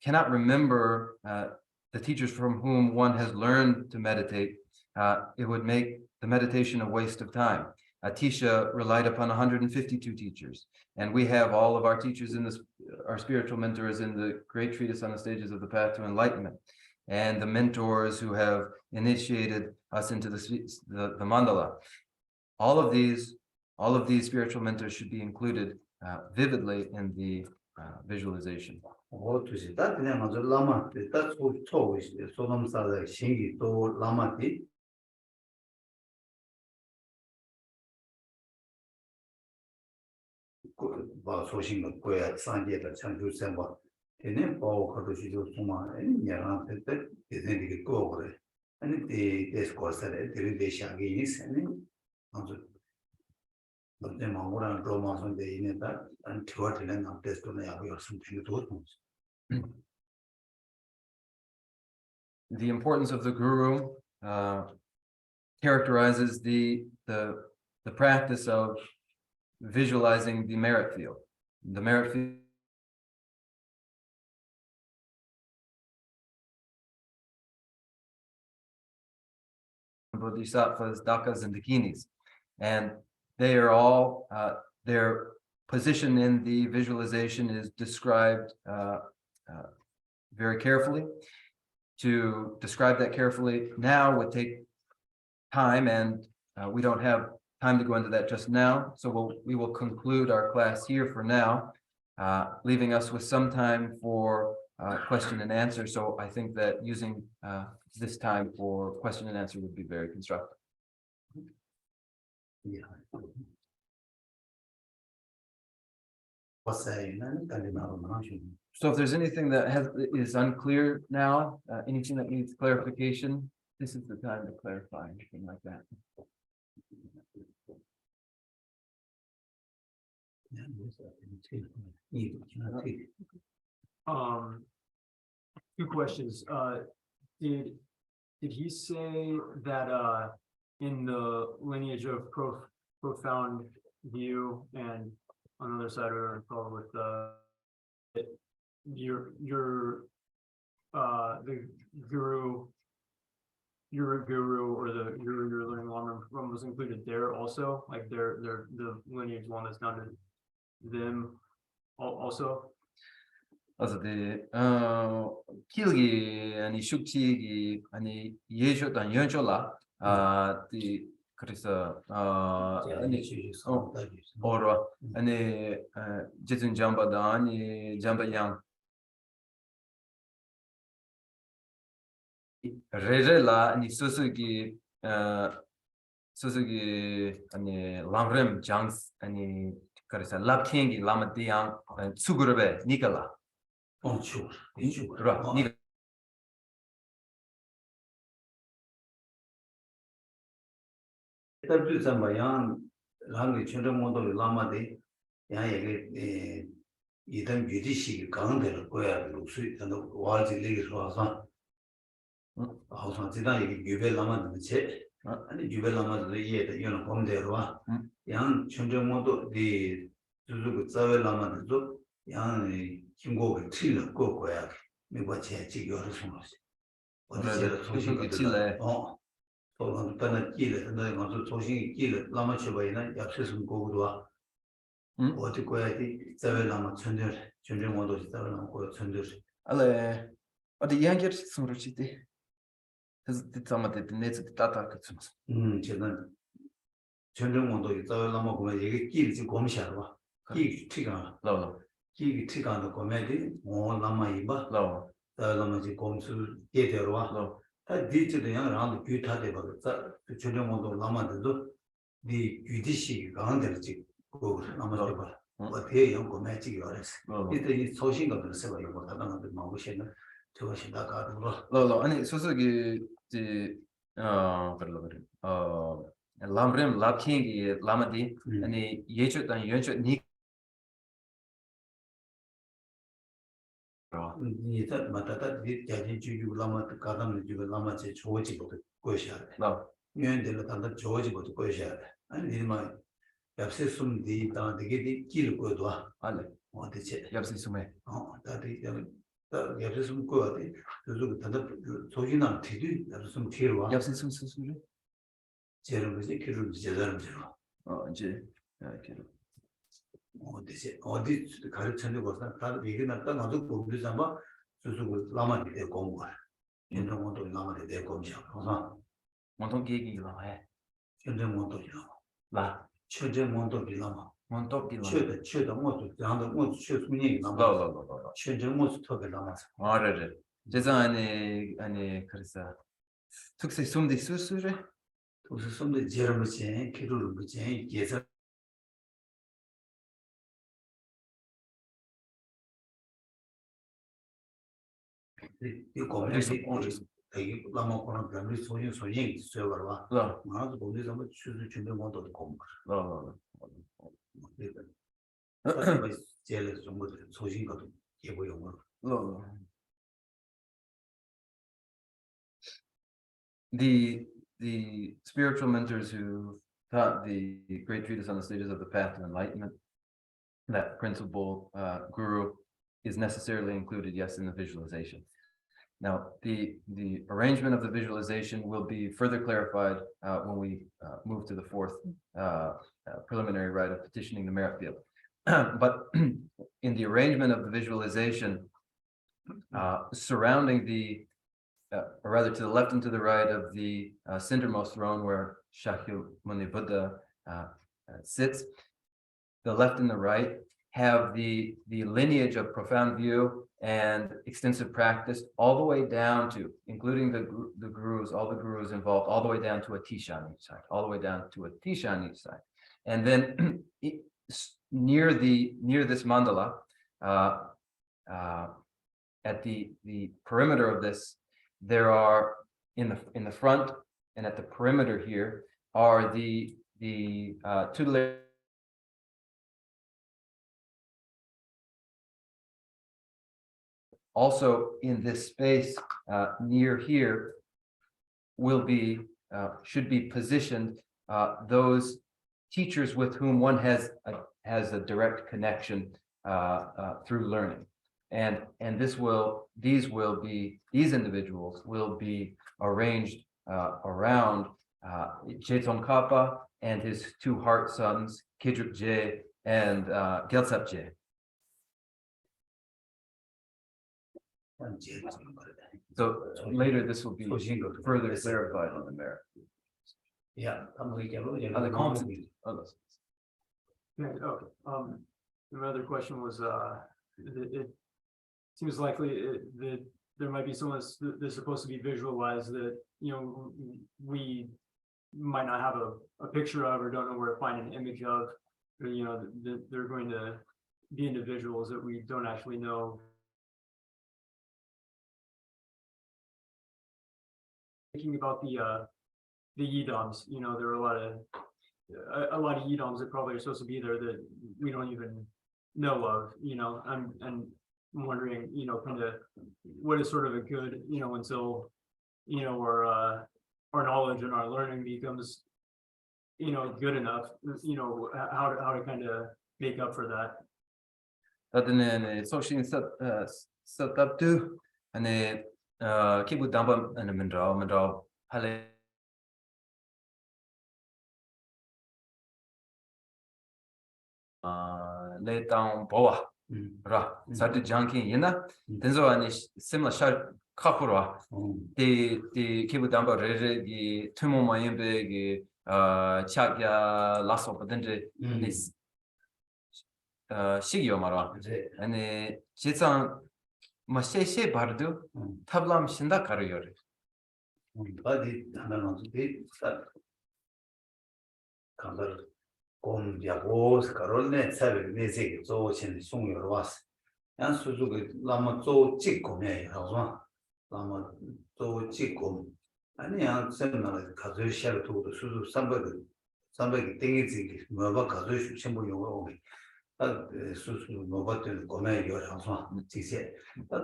Speaker 1: cannot remember the teachers from whom one has learned to meditate, it would make the meditation a waste of time. Atisha relied upon 152 teachers, and we have all of our teachers in this, our spiritual mentors in the great treatise on the stages of the path to enlightenment, and the mentors who have initiated us into the mandala. All of these spiritual mentors should be included vividly in the visualization.
Speaker 2: 어두시 다 그냥 아주 라마 다 소초 소놈사의 신기 또 라마티 바 소신 거야 산제다 창조생과 되네 뭐 그것이 좀 소마 아니냐 그때 되게 거 그래 아니 데스코스에 데리데샤게 있으니 아주 근데 마무라는 로마선데 이네다 안 티와트는 안 테스트는 야고 열심히 되도
Speaker 1: The importance of the guru characterizes the practice of visualizing the merit field. The merit field bodhisattvas, dakas, and dakinis, and they are all their position in the visualization is described very carefully. To describe that carefully now would take time, and we don't have time to go into that just now. So we will conclude our class here for now, leaving us with some time for question and answer. So I think that using this time for question and answer would be very constructive.
Speaker 2: Yeah.
Speaker 1: So if there's anything that is unclear now, anything that needs clarification, this is the time to clarify, anything like that.
Speaker 3: Two questions. Did he say that in the lineage of profound view and on the other side of probably with your the guru or your learning Lamrim from was included there also, like the lineage one that's down to them also?
Speaker 1: Also 길기 아니 숙지기 아니 예쇼단 연초라 그래서 아니 어라 아니 제준 잠바다 아니 잠바양 레레라 아니 소소기 아니 람렘 장스 아니 그래서 랍킹기 라마디양 수그르베 니콜라 그래 니가
Speaker 2: Tapi sama yang rangi cenderung motor lama deh, yang idam judisi gang deh koya lusuh, dan wajib lagi soalnya, soalnya tidak ini jubel lama deh cek, ini jubel lama deh iya deh, yang kom deh ruah, yang cenderung motor di dulu kecawel lama deh tu, yang kimgo kecil koya, mereka cek cik harus semua, 또 단단 끼를 너 가서 조심히 끼를 라마 쳐봐이나 약속은 고도와 어디 거야지 자외 라마 천절 전쟁 모두 자외 라마 고 천절
Speaker 1: 알레 어디 이야기를 숨으시지 그래서 뒤tamate net data 그쯤
Speaker 2: 저는 전쟁 모두 자외 라마 보면 이게 끼를 지금 검시하러 봐 끼 티가
Speaker 1: 나와
Speaker 2: 끼 티가 너 거면이 뭐 라마 이봐
Speaker 1: 나와
Speaker 2: 자외 라마 지금 검수 예대로 와
Speaker 1: 나와
Speaker 2: 디지털 양랑 규타대 버렸다. 전용 모드 남아도 네 규디시 강한들지 그거 남아도 봐. 어떻게 연구 매직이 어렸어. 이때 이 소신 것들 쓰고 이거 다단한테 마음으시는 저것이 나가도록.
Speaker 1: 로 아니 소소기 이제 그래 람렘 랍킹이 라마디 아니 예초단 연초 니
Speaker 2: 이제 맞다. 이 자기 주유 라마 가담을 주고 라마 제 조지부터 거셔야 돼. 유엔들로 단다 조지부터 거셔야 돼. 아니 이마 옆에 숨디 다 되게 길 거도 와. 알레. 어디지?
Speaker 1: 옆에 숨에
Speaker 2: 다들 옆에 숨 거야 돼. 그래서 단다 조지나 뒤뒤 옆에 숨 뒤로 와.
Speaker 1: 옆에 숨 수수를
Speaker 2: 제를 이제 길을 제대로 들어.
Speaker 1: 이제 이렇게
Speaker 2: 어디 가르치는 것은 다들 이게 나타 나도 공부 삼아 수수고 라마디 대 공부할 현정원도 라마디 대 공부하고 그래서
Speaker 1: 원통 계기가 해
Speaker 2: 현정원도 라 현정원도 라마
Speaker 1: 원통
Speaker 2: 최대 모두 양도 모두 최순이 라마 현정 모두 더 라마
Speaker 1: 알아래 제가 아니 그래서 특색 숨디 수수를
Speaker 2: 무슨 숨도 제를 제 기도를 제 예서 이 고민이 되게 라마 거는 별로 소용이 있어요 봐라. 나도 거기서 한번 추수 준비 못도 공부. 제일 좀 소신 것도 해보요.
Speaker 1: The spiritual mentors who taught the great treatise on the stages of the path to enlightenment, that principal guru is necessarily included, yes, in the visualization. Now, the arrangement of the visualization will be further clarified when we move to the fourth preliminary rite of petitioning the merit field. But in the arrangement of the visualization, surrounding or rather to the left and to the right of the centermost throne where Shakyamuni Buddha sits, the left and the right have the lineage of profound view and extensive practice all the way down to, including the gurus, all the gurus involved, all the way down to a Tisha on each side, all the way down to a Tisha on each side. And then near this mandala, at the perimeter of this, there are in the front and at the perimeter here are the tutelary. Also in this space near here should be positioned those teachers with whom one has a direct connection through learning. And these individuals will be arranged around Cheton Kappa and his two heart sons, Kidrup Je and Gelsap Je. So later this will be further clarified on the merit.
Speaker 2: Yeah,
Speaker 1: The content.
Speaker 3: Another question was, it seems likely that there might be someone that's supposed to be visualized that, we might not have a picture of or don't know where to find an image of, or, that they're going to be individuals that we don't actually know. Thinking about the Yidams, there are a lot of Yidams that probably are supposed to be there that we don't even know of, I'm wondering, kind of what is sort of a good, until, our knowledge and our learning becomes, good enough, how to kind of make up for that.
Speaker 1: Then social set up too, and keep with dump and Mandral Hale. Lay down Boa, Ra, started junking, then so and similar shot Kakura, the keep with dump the Tumo Mayimbe, Chakya, Lasso, but then this Shigio Mara, and Chitsan Mashe Bardu, Tablam Shinda Karriori.
Speaker 2: Badi 곰 야보스 가롤네 사베 네세 조친 송여와스 양 수주가 라마 조 찍고네 하고 라마 조 찍고 아니 양 셈나 가져 샤르 도도 수주 300 땡이지 뭐가 가져 셈보 용어 아 수수 뭐가들 고메 요라서 지세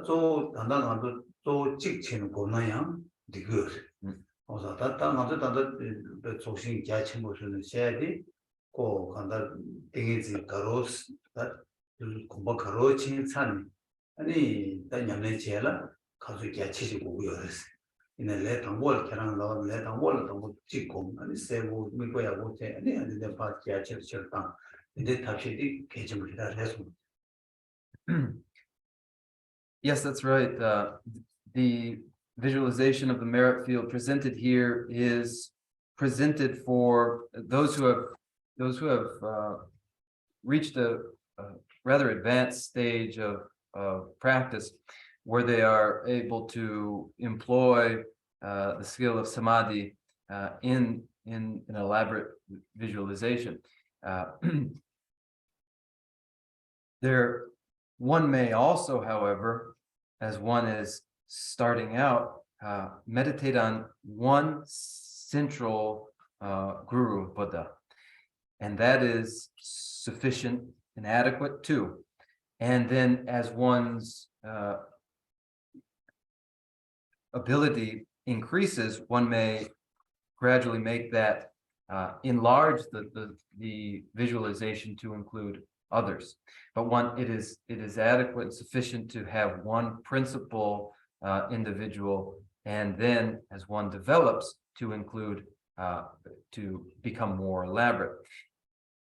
Speaker 2: 또 단단한도 또 찍치는 고나야 디그 어서 단단한도 단단 조신 자체 모습은 셔야지 고 간다 땡이지 가로스 공부 가로치 산 아니 단념내 제라 가서 개치고 요랬어 이내 내 당월 계랑 나와 내 당월 당고 찍고 아니 세고 미고야 못해 아니 안데 바 개치 절당 근데 답시디 개점이라 해서
Speaker 1: Yes, that's right. The visualization of the merit field presented here is presented for those who have reached a rather advanced stage of practice where they are able to employ the skill of samadhi in an elaborate visualization. One may also, however, as one is starting out, meditate on one central guru, Buddha. And that is sufficient and adequate too. And then as one's ability increases, one may gradually make that enlarge the visualization to include others. But it is adequate and sufficient to have one principal individual, and then as one develops to include to become more elaborate.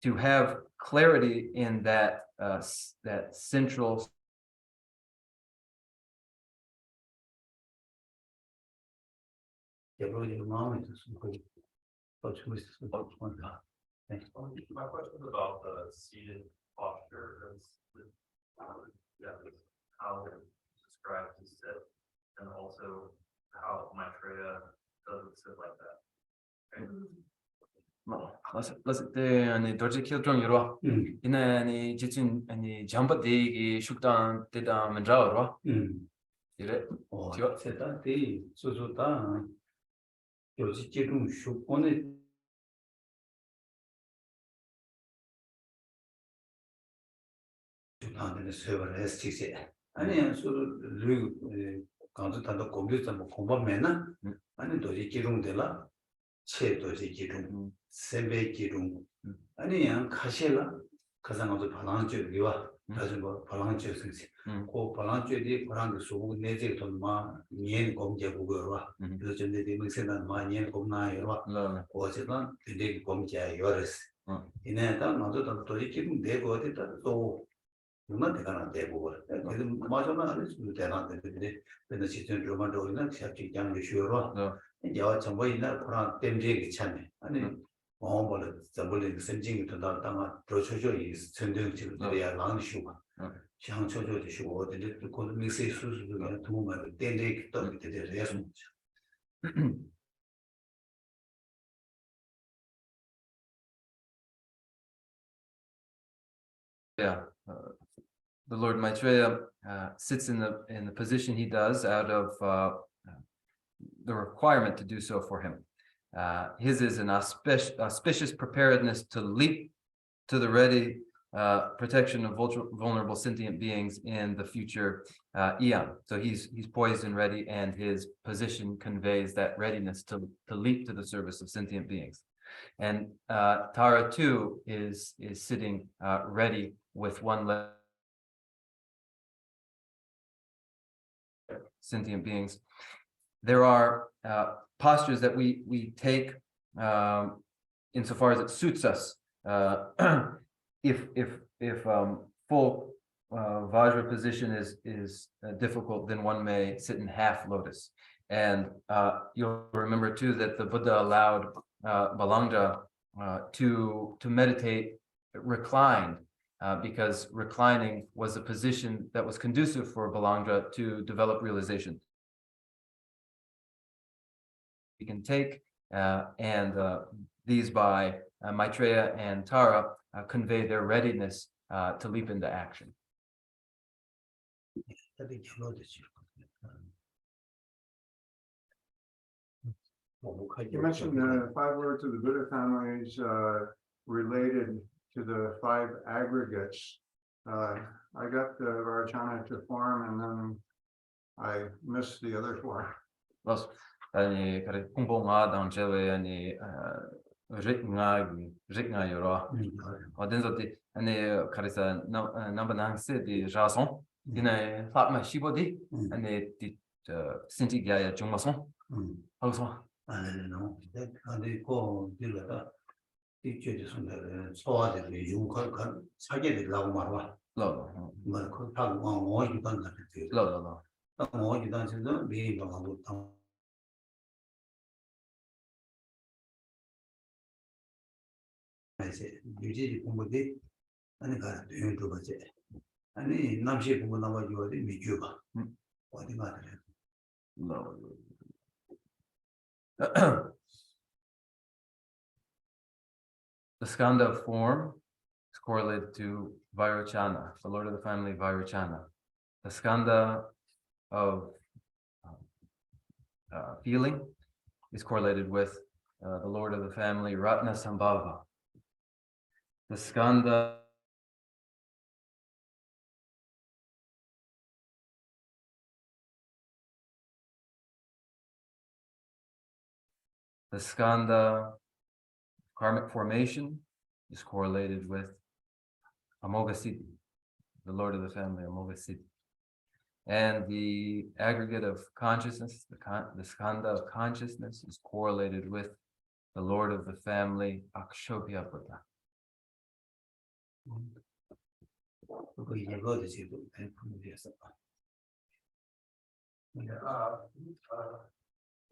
Speaker 1: To have clarity in that central
Speaker 2: My question
Speaker 4: is about the seated posture, how it's described to sit, and also how Maitreya doesn't sit like that. Okay.
Speaker 1: Let's the and Doji Kildron Yoro. In any Jitsun and Jamba de Shukdan did Manjaro. Did it?
Speaker 2: 어, 세다 대 소소다. 요지 지금 쇼폰에 주단에 서버를 STC. 아니 소소 르 강도 단도 컴퓨터 뭐 공부하면은 아니 도지 기둥들라 체 도지 기둥 세배 기둥 아니 양 가실라 가상어도 발랑주기와 다시 뭐 발랑주 생시 고 발랑주디 발랑도 수고 내제 돈마 니엔 검제 보고와 그래서 전에 되면 생각 많이 검나 여와 어제는 되게 검제 여레스 이내다 나도 도지 기둥 내고 어디다 또 누나 대가나 대보고 그래도 맞아만 안 해도 대단한데 근데 시즌 로마도는 시작이 양이 쉬어와 야 정보이나 그런 땜제기 참에 아니 뭐를 저번에 선진이 더 당아 프로세서이 선정지를 돼야 나는 쉬고 향초조도 쉬고 어디를 그 미세 수수도 그냥 도움을 땜제기 또 되려서
Speaker 1: Yeah. The Lord Maitreya sits in the position he does out of the requirement to do so for him. His is an auspicious preparedness to leap to the ready protection of vulnerable sentient beings in the future eon. So he's poised and ready, and his position conveys that readiness to leap to the service of sentient beings. And Tara too is sitting ready with one leg. Sentient beings. There are postures that we take insofar as it suits us. If full Vajra position is difficult, then one may sit in half lotus. And you'll remember too that the Buddha allowed Balanga to meditate reclined. Because reclining was a position that was conducive for Balanga to develop realization. We can take, and these by Maitreya and Tara convey their readiness to leap into action.
Speaker 5: You mentioned the 5 words of the Buddha families related to the 5 aggregates. I got the Varachana to form and then I missed the other 4.
Speaker 1: Los ani kare kumponga dangjewe ani ritnga yoro odenzo di ani karisa number 9 se di jason dine fatma shibodi ani di sinti gaya jungmason also
Speaker 2: 아니요. 근데 그 들어가 이쪽에 손들 소화되는 용칼 사게 되려고 말와.
Speaker 1: lo
Speaker 2: 그 타고 어디 간다 그때.
Speaker 1: lo
Speaker 2: 어디 단에서 미리 방하고 이제 유지 공부들 아니 가 되는 거지. 아니 남시 공부 나와가지고 미주가 어디 가래.
Speaker 1: no. The skanda form is correlated to Vairocana, the lord of the family Vairocana. The skanda of feeling is correlated with the lord of the family Ratna Sambhava. The skanda karmic formation is correlated with Amoghasiddhi, the lord of the family Amoghasiddhi. And the aggregate of consciousness, the skanda of consciousness is correlated with the lord of the family Akshobhya Buddha.
Speaker 2: 그거 이거도 지금 분위기에서.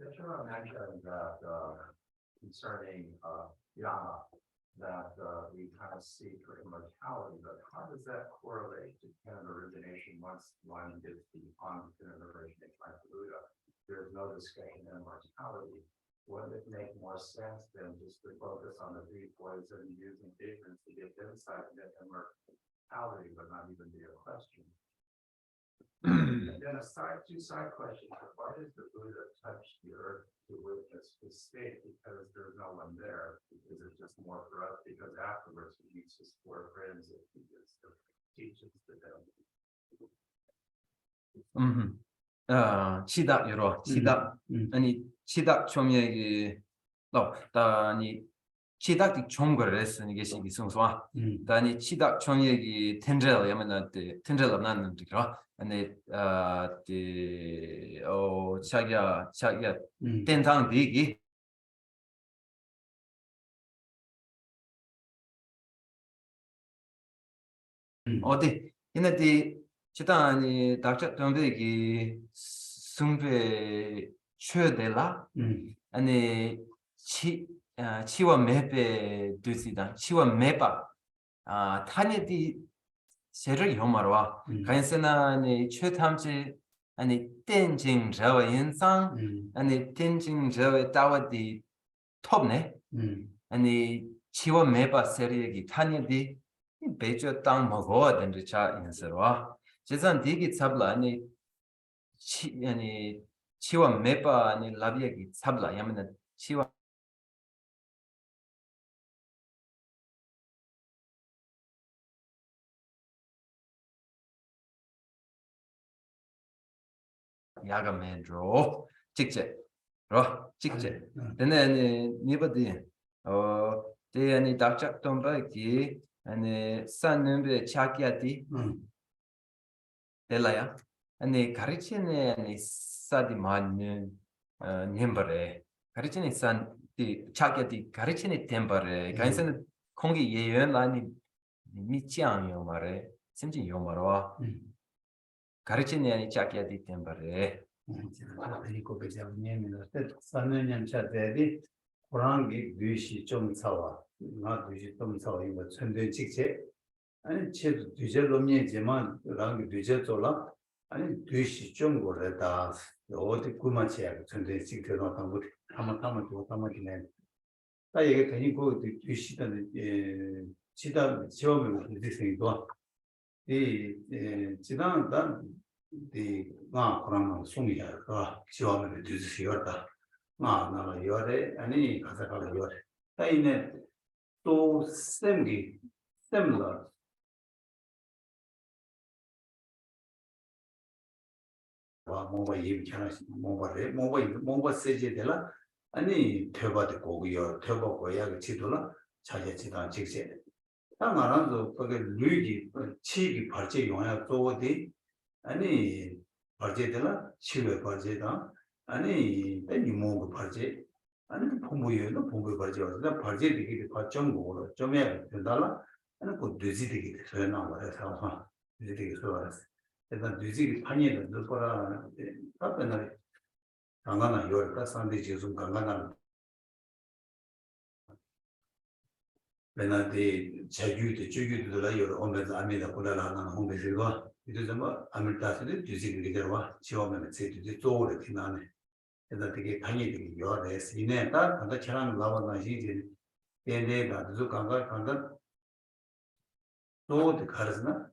Speaker 4: Detra mentioned that concerning Yama, that we kind of see for immortality, but how does that correlate to kind of origination once one gets the on origination like the Buddha? There's no discussion of immortality. wouldn't it make more sense than just to focus on the three poison using ignorance to get insight and get immortality, but not even be a question? And then two side questions. Why does the Buddha touch the earth to witness his state? Because there's no one there. Is it just more for us? Because afterwards he meets his four friends and he gives the teachings to them.
Speaker 1: 치닥 여러 치닥 아니 치닥 좀 얘기 아니 치닥이 좀 그랬어 이게 시기 송소아 아니 치닥 좀 얘기 텐젤 야만한테 텐젤 없는데 그러 아니 자기야 텐당 되기 어디 얘네들 치다니 닥쳐 동대기 승배 최대라 아니 치와 매배 되시다 치와 매바 타니디 세를 요마로와 간세나니 최탐지 아니 땡징 저와 인상 아니 땡징 저와 따와디 톱네 아니 치와 매바 세리기 타니디 베이저 땅 먹어야 된다 차 인서와 제산 디기 잡라 아니 치와 매바 아니 라비에기 잡라 야면 치와 야가 맨드로 직제 직제 근데 니버디 대안이 닥작 동바기 아니 산는데 차기야디 델라야 아니 가르치네 아니 사디 많은 님버레 가르치네 산디 차기야디 가르치네 템버레 간선 공기 예연 아니 미치앙요 말에 심지 요 말와 가르치네 아니 차기야디 템버레
Speaker 2: 이거 배우면 산년 차대디 고랑기 위시 좀 사와 나 위시 좀 사와 이거 천대 직제 아니 제도 뒤절 놈이지만 랑기 뒤절 졸라 아니 위시 좀 거래다 어디 구마치야 천대 직대로 한번 기네 다 이게 되니고 위시는 지단 지원을 되세요 이 지단단 나 그러면 송이야 지원을 되시요다 나나 요래 아니 가사가 요래 타이네 또 셈기 셈라 와 뭐가 얘기하나 뭐가 세제들라 아니 퇴바도 고고요 퇴바고 야가 지도라 자제지단 직세 다 말한도 그게 루이기 치기 발제 용야 또디 아니 발제들라 치외 발제다 아니 때 이모고 발제 아니 공부요는 공부 발제 와서 발제 되기 과정 뭐로 좀에 된달라 아니 그 뒤지 되기 돼서 나와서 뒤지 되기 좋아서 일단 뒤지 판이는 늘 거라 답변을 강간한 요일까 상대 지금 강간한 맨한테 자유도 주기도라 요 오면서 아미다 보라라는 홍대들과 이제 뭐 아밀다스는 뒤지 되기 되와 지원하면 제대로 쪼오래 티나네 그래서 되게 당연히 요래서 이내다 간다 처럼 나와나 이제 얘네가 그 간다 또 가르스나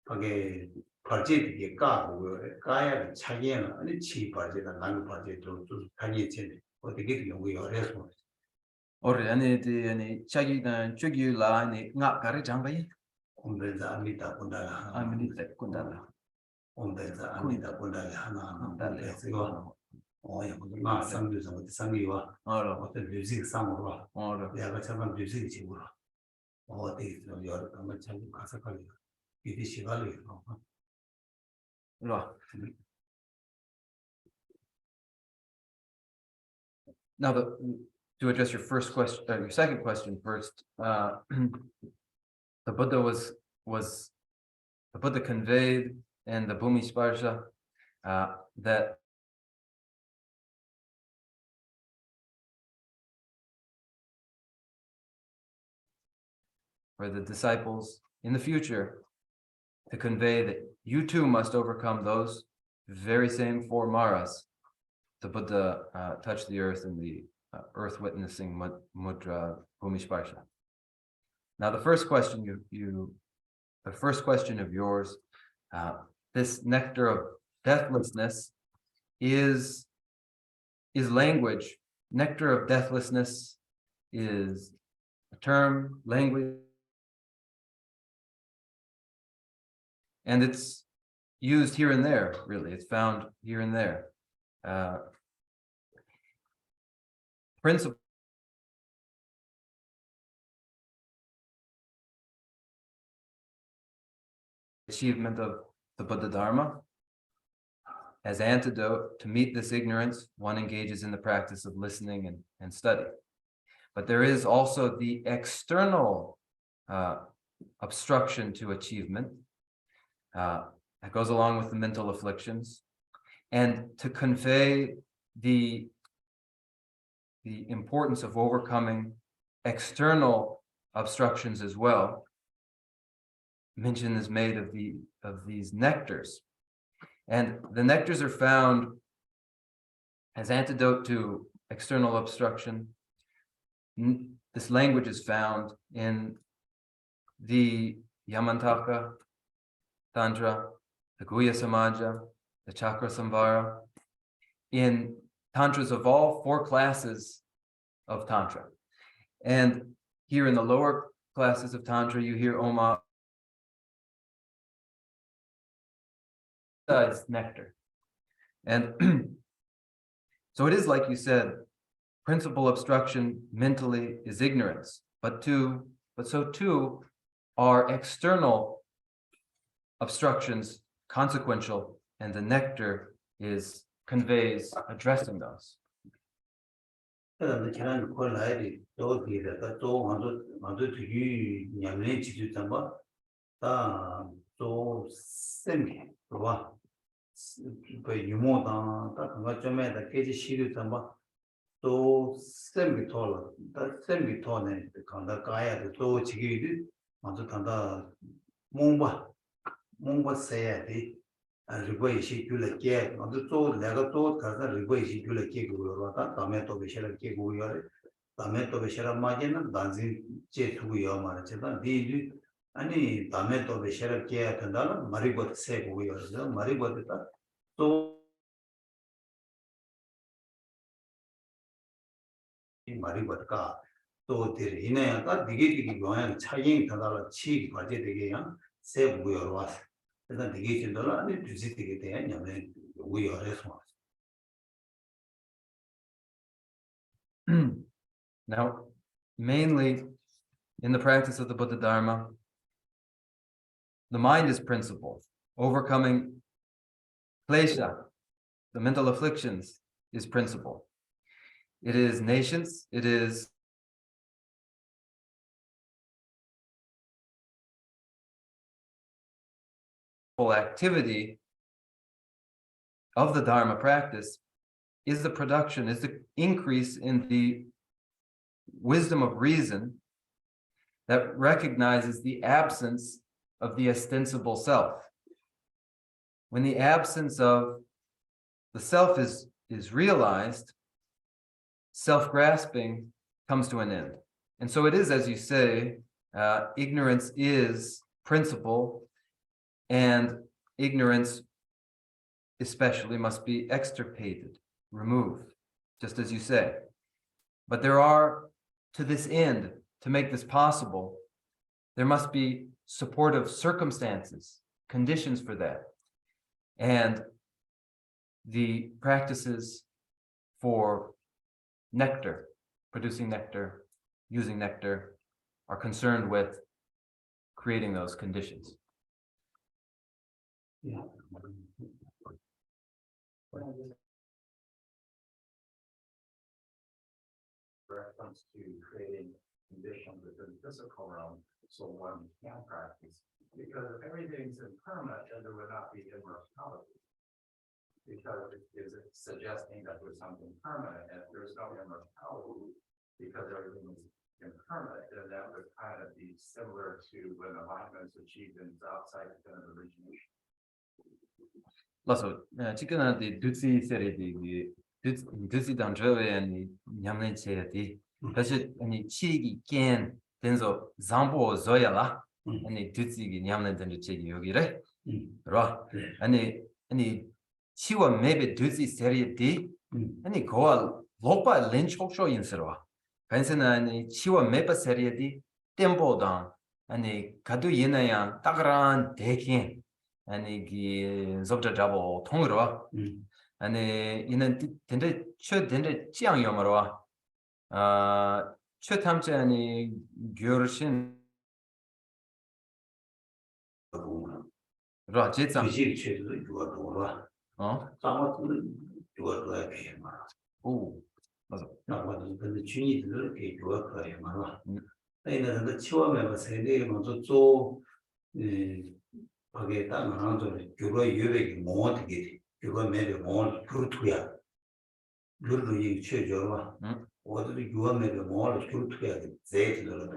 Speaker 2: 그게 발제되게 까고 까야 차기에는 아니 치 발제다 난 발제도 좀 당연히 어떻게 연구 요래서
Speaker 1: 오래 아니 자기가 저기라 아니 나 가르 장바이
Speaker 2: 공부에서 압니다 본다라
Speaker 1: 아미니데 군다라
Speaker 2: 공부에서 압니다 본다라 하나 공부에서 이거 나 상주에서 상기와 어떤 뮤직 상으로 내가 저번 뮤직 집으로 어디 여러 한번 참 가서 가려 이디 시간을
Speaker 1: Now, to address your first question, your second question first, the Buddha the Buddha conveyed in the Bhumi Sparsha that for the disciples in the future to convey that you too must overcome those very same four maras. The Buddha touched the earth in the earth witnessing mudra bhumisparsha. Now, the first question the first question of yours, this nectar of deathlessness is language. Nectar of deathlessness is a term, language, and it's used here and there, really. It's found here and there. Principle achievement of the Buddha Dharma. As antidote to meet this ignorance, one engages in the practice of listening and study. But there is also the external obstruction to achievement that goes along with the mental afflictions. And to convey the importance of overcoming external obstructions as well, mention is made of these nectars. And the nectars are found as antidote to external obstruction. This language is found in the Yamantaka Tantra, the Guhya Samaja, the Chakra Samvara, in tantras of all four classes of Tantra. And here in the lower classes of Tantra, you hear Oma is nectar. And so it is like you said, principal obstruction mentally is ignorance, but so too are external obstructions consequential, and the nectar conveys addressing those.
Speaker 2: Riboishi Gula Gag, on the toad, Legato, Kaza, Riboishi Gula Kegurata, Tameto Bishara Keguyore, Tameto Bishara Magina, Danzin Jetuya Maracheta, Didi, Ani Tameto Bishara Kia Kandala, Maribot Seg, we are Maribotita. So Maribotka, so the Hina, Digiti Goyan, Chaying Kandala, Chi, Pajetigan, save we are was.
Speaker 1: Now, mainly in the practice of the Buddha Dharma, the mind is principle. Overcoming klesha, the mental afflictions, is principle. It is nations, it is activity of the Dharma practice is the production, is the increase in the wisdom of reason that recognizes the absence of the ostensible self. When the absence of the self is realized, self-grasping comes to an end. And so it is, as you say, ignorance is principle, and ignorance especially must be extirpated, removed, just as you say. But there are, to this end, to make this possible, there must be supportive circumstances, conditions for that. And the practices for nectar, producing nectar, using nectar, are concerned with creating those conditions.
Speaker 2: Yeah.
Speaker 4: Reference to creating conditions within the physical realm so one can practice. Because if everything's impermanent, then there would not be immortality. Because it is suggesting that there's something permanent, and if there's no immortality, because everything is impermanent, then that would kind of be similar to when alignment is achieved in outside the kind of origination.
Speaker 1: Lasso, chicken the dutsi seri di 드시 단저에 아니 냠내 체야디 다시 아니 치기 깬 된서 잠보 조야라 아니 드시기 냠내 된저 체기 여기래 라 아니 치와 메베 드시 세리디 아니 고알 로파 렌초쇼 인스로 펜스나 아니 치와 메파 세리디 템포당 아니 가도 예나야 따그란 대긴 아니 기 접자 잡어 통으로 아니 이는 된데 최 된데 찌양이어마로 최 탐제 아니 겨르신 라 제자
Speaker 2: 주식 최도 유아도라 상황은 유아도야 개마
Speaker 1: 오 맞아
Speaker 2: 나와도 근데 주니들 게 유아도야 말아 내가 근데 치와면 세대 먼저 做 거기에 딱 나눠서 교가 유백이 뭐 어떻게 교가 매를 뭐 그루트야 룰루이 최저와 어디도 유아 매를 뭐 그루트야 제대로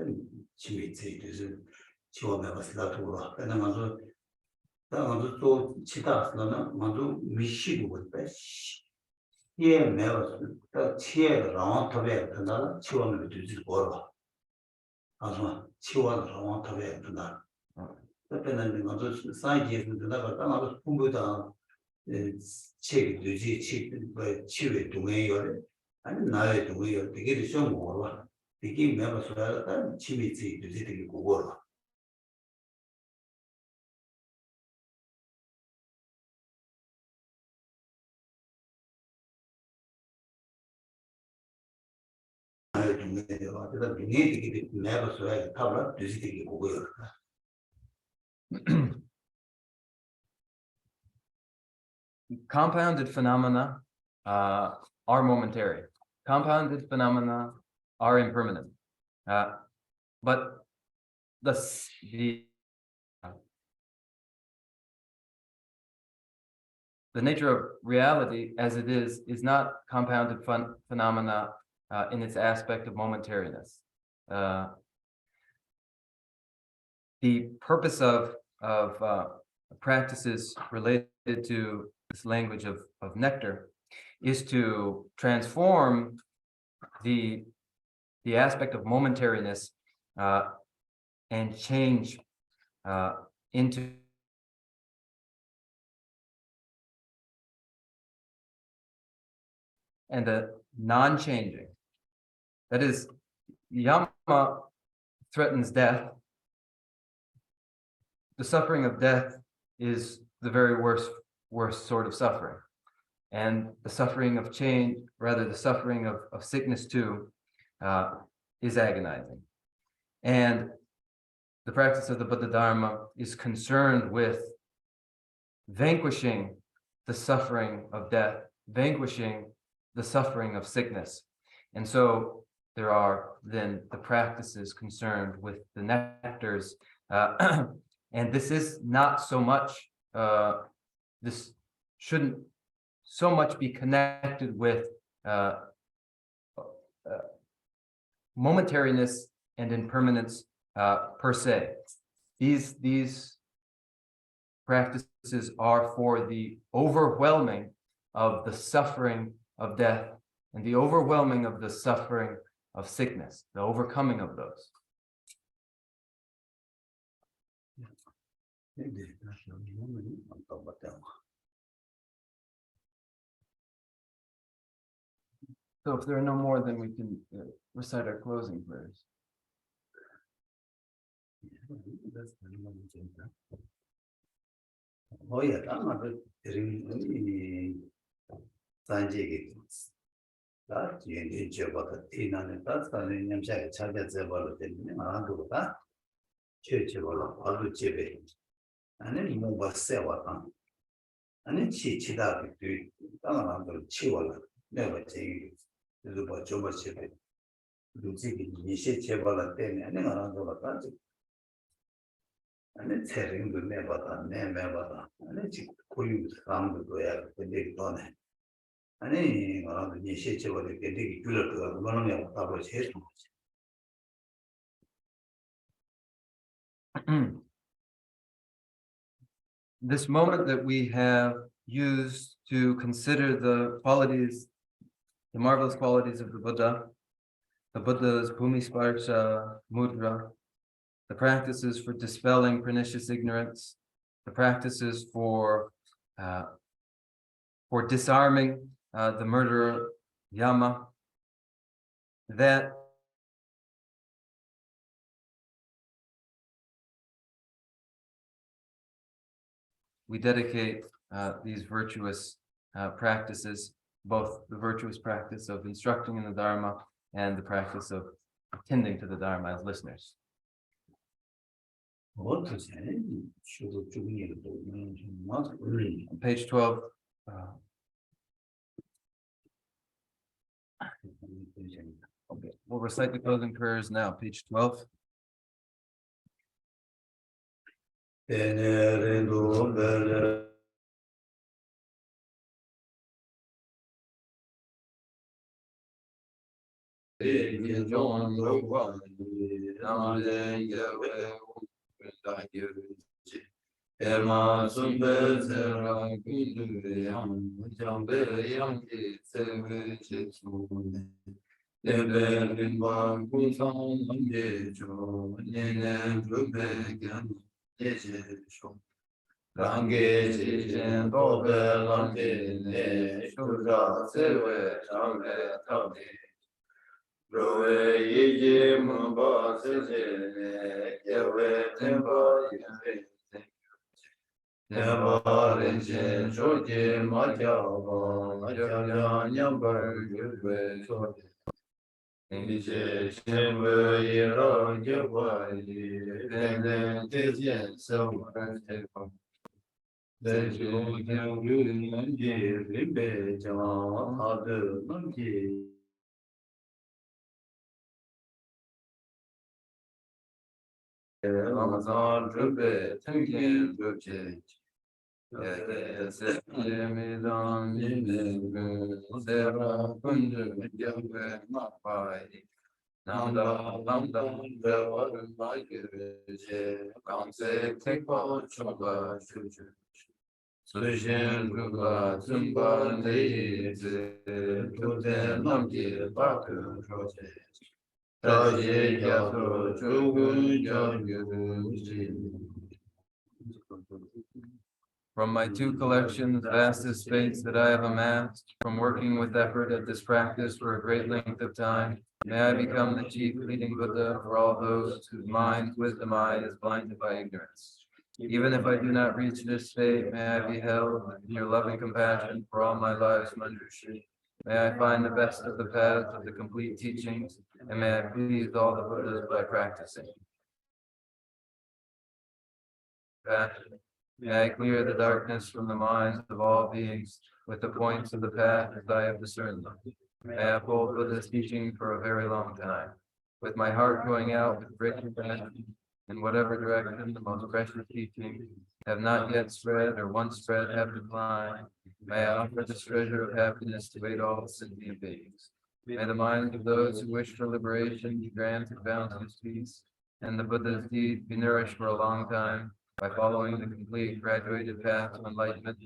Speaker 2: 치미 제대로 치와면 슬라토라 그러나 먼저 먼저 또 치다스는 먼저 미시고 그때 예 매워 딱 치에 라운터에 된다 치와면 되지 뭐라 아서 치와는 라운터에 된다 그때는 먼저 사이즈에서 나가 나가서 공부다 책 유지 치외 동해요 아니 나의 동해요 되게 좀 뭐라 되게 매워서야 치미지 유지 되게 고거라 나의 동해요 그래서 동해 되게 매워서야 타블 유지 되게 고거요
Speaker 1: compounded phenomena are momentary. Compounded phenomena are impermanent. But the nature of reality as it is not compounded phenomena in its aspect of momentariness. The purpose of practices related to this language of nectar is to transform the aspect of momentariness and change into and the non-changing. That is, Yama threatens death. The suffering of death is the very worst sort of suffering. And the suffering of change, rather the suffering of sickness too, is agonizing. And the practice of the Buddha Dharma is concerned with vanquishing the suffering of death, vanquishing the suffering of sickness. And so there are then the practices concerned with the nectars. And this is not so much, this shouldn't so much be connected with momentariness and impermanence per se. These practices are for the overwhelming of the suffering of death and the overwhelming of the suffering of sickness, the overcoming of those. So if there are no more, then we can recite our closing prayers.
Speaker 2: Oh yeah, I'm not very Sanjay. That you engage about the teen and that's the name check, charges about the around that. Church about all the chibby. And then move a sewa. And then she that do it. Chihuahua, never change. About Joba chibby. You see, you see, Chibala ten and then around the country. And it's having the never name ever. And it's cool sound to have the big on it. And then around the Nisha, what they can take you to one of publish his.
Speaker 1: This moment that we have used to consider the qualities the marvelous qualities of the Buddha's Bhumisparsha Mudra, the practices for dispelling pernicious ignorance, the practices for disarming the murderer Yama, that we dedicate these virtuous practices, both the virtuous practice of instructing in the Dharma and the practice of attending to the Dharma as listeners. On page 12. Okay, we'll recite the closing prayers now, page 12. Emma Sumbe Zera Kundu Yang Jambe Yang Sewe Jesu Debe Limba Kusan Anje Jo Nene Rube Gan Yeje Sho Range Jejen Dobe Lange Ne Shura Sewe Change Tabe Roe Yeje Mumba Seje Ne Yewe Temba Yewe Nevarenje Joje Majava Majava Nyambar Yurve Sote Nije Shemwe Yera Yavai Tenen Tejen Samar Tepa Dejo Gyuru Nanje Rimbe Jama Adu Nanje Ramazan Rube Tengen Rube Nanda Lambda Kanse Tekpa Choba Shuju Sujin Ruba Tumba Neyize Tuten Namji Baku Rote Taji Yato Chugun Jagyu. From my two collections, vast estates that I have amassed, from working with effort at this practice for a great length of time, may I become the chief leading Buddha for all those whose minds, wisdom eye is blinded by ignorance. Even if I do not reach this state, may I be held in your loving compassion for all my life's Manjushri. May I find the best of the paths of the complete teachings, and may I please all the Buddhas by practicing. May I clear the darkness from the minds of all beings with the points of the path as I have discerned them. May I uphold Buddha's teaching for a very long time, with my heart going out with great compassion in whatever direction the most precious teachings have not yet spread or once spread have declined. May I offer this treasure of happiness to aid all sentient beings. May the minds of those who wish for liberation be granted boundless peace, and the Buddha's deed be nourished for a long time by following the complete graduated path of enlightenment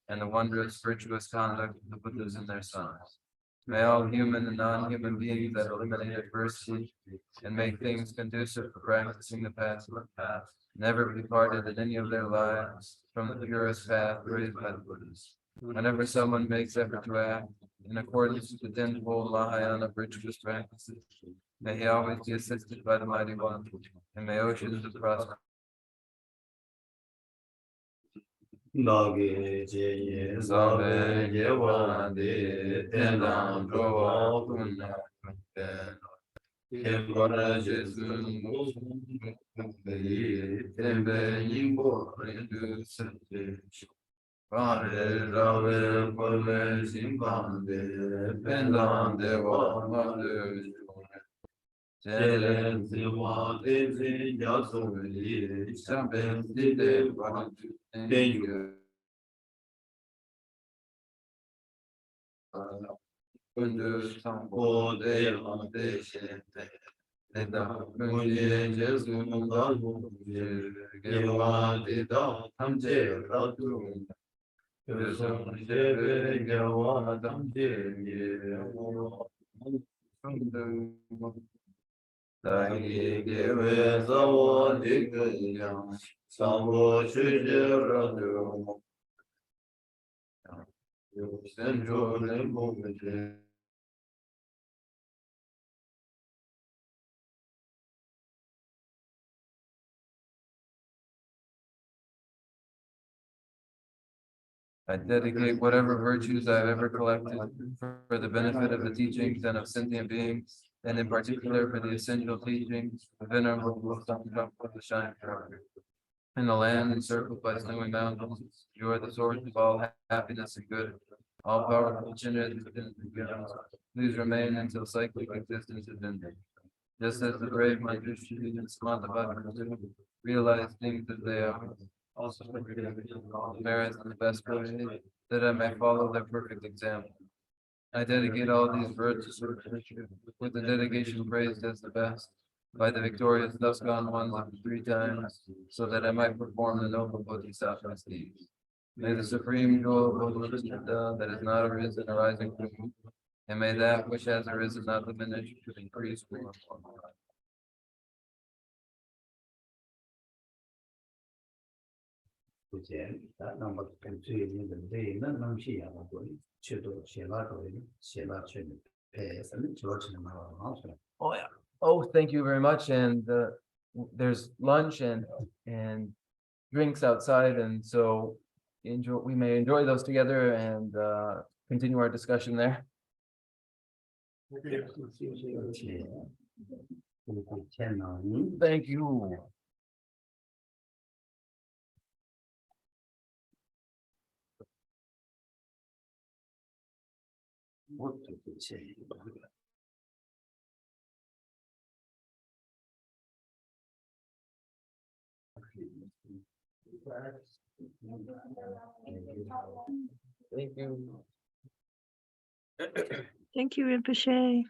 Speaker 1: and the wondrous virtuous conduct of the Buddhas and their sons. May all human and non-human beings that eliminate adversity and make things conducive for practicing the path never be parted in any of their lives from the purest path raised by the Buddhas. Whenever someone makes effort to act in accordance with the tenfold Mahayana of virtuous practices, may he always be assisted by the Mighty One, and may oceans of prosperity Nage Jeye Sabe Yewande Tendam Jova Kunna Kembara Jesun Tembe Yimbo Rendu Sente Pare Rave Pole Simbande Pendam Deva Mande Telen Siwa Tezi Yasuri Samben Dide Vantu Tenyu Kundu Sampo De Lante Shente Neda Kunye Jesu Ngalu Gewa Dida Tamje Ratu I dedicate whatever virtues I have ever collected for the benefit of the teachings and of sentient beings, and in particular for the essential teachings of Venerable the Shine forever. In the land encircled by snowy mountains, you are the source of all happiness and good. All powerful chined within the heavens, please remain until cyclic existence is ended. Just as the brave Manjushri and Samantabhadra realize things as they are, also merits in the best way, that I may follow their perfect example. I dedicate all these virtues with the dedication praised as the best by the victorious thus gone ones of the 3 times, so that I might perform the noble Bodhisattva's deeds. May the supreme jewel of Bodhisattva that is not arisen arising from you, and may that which has arisen not diminish but increase more and more. Oh, yeah. Oh, thank you very much. And there's lunch and drinks outside, and so we may enjoy those together and continue our discussion there. Thank you. Thank you.
Speaker 6: Thank you, Rinpoche.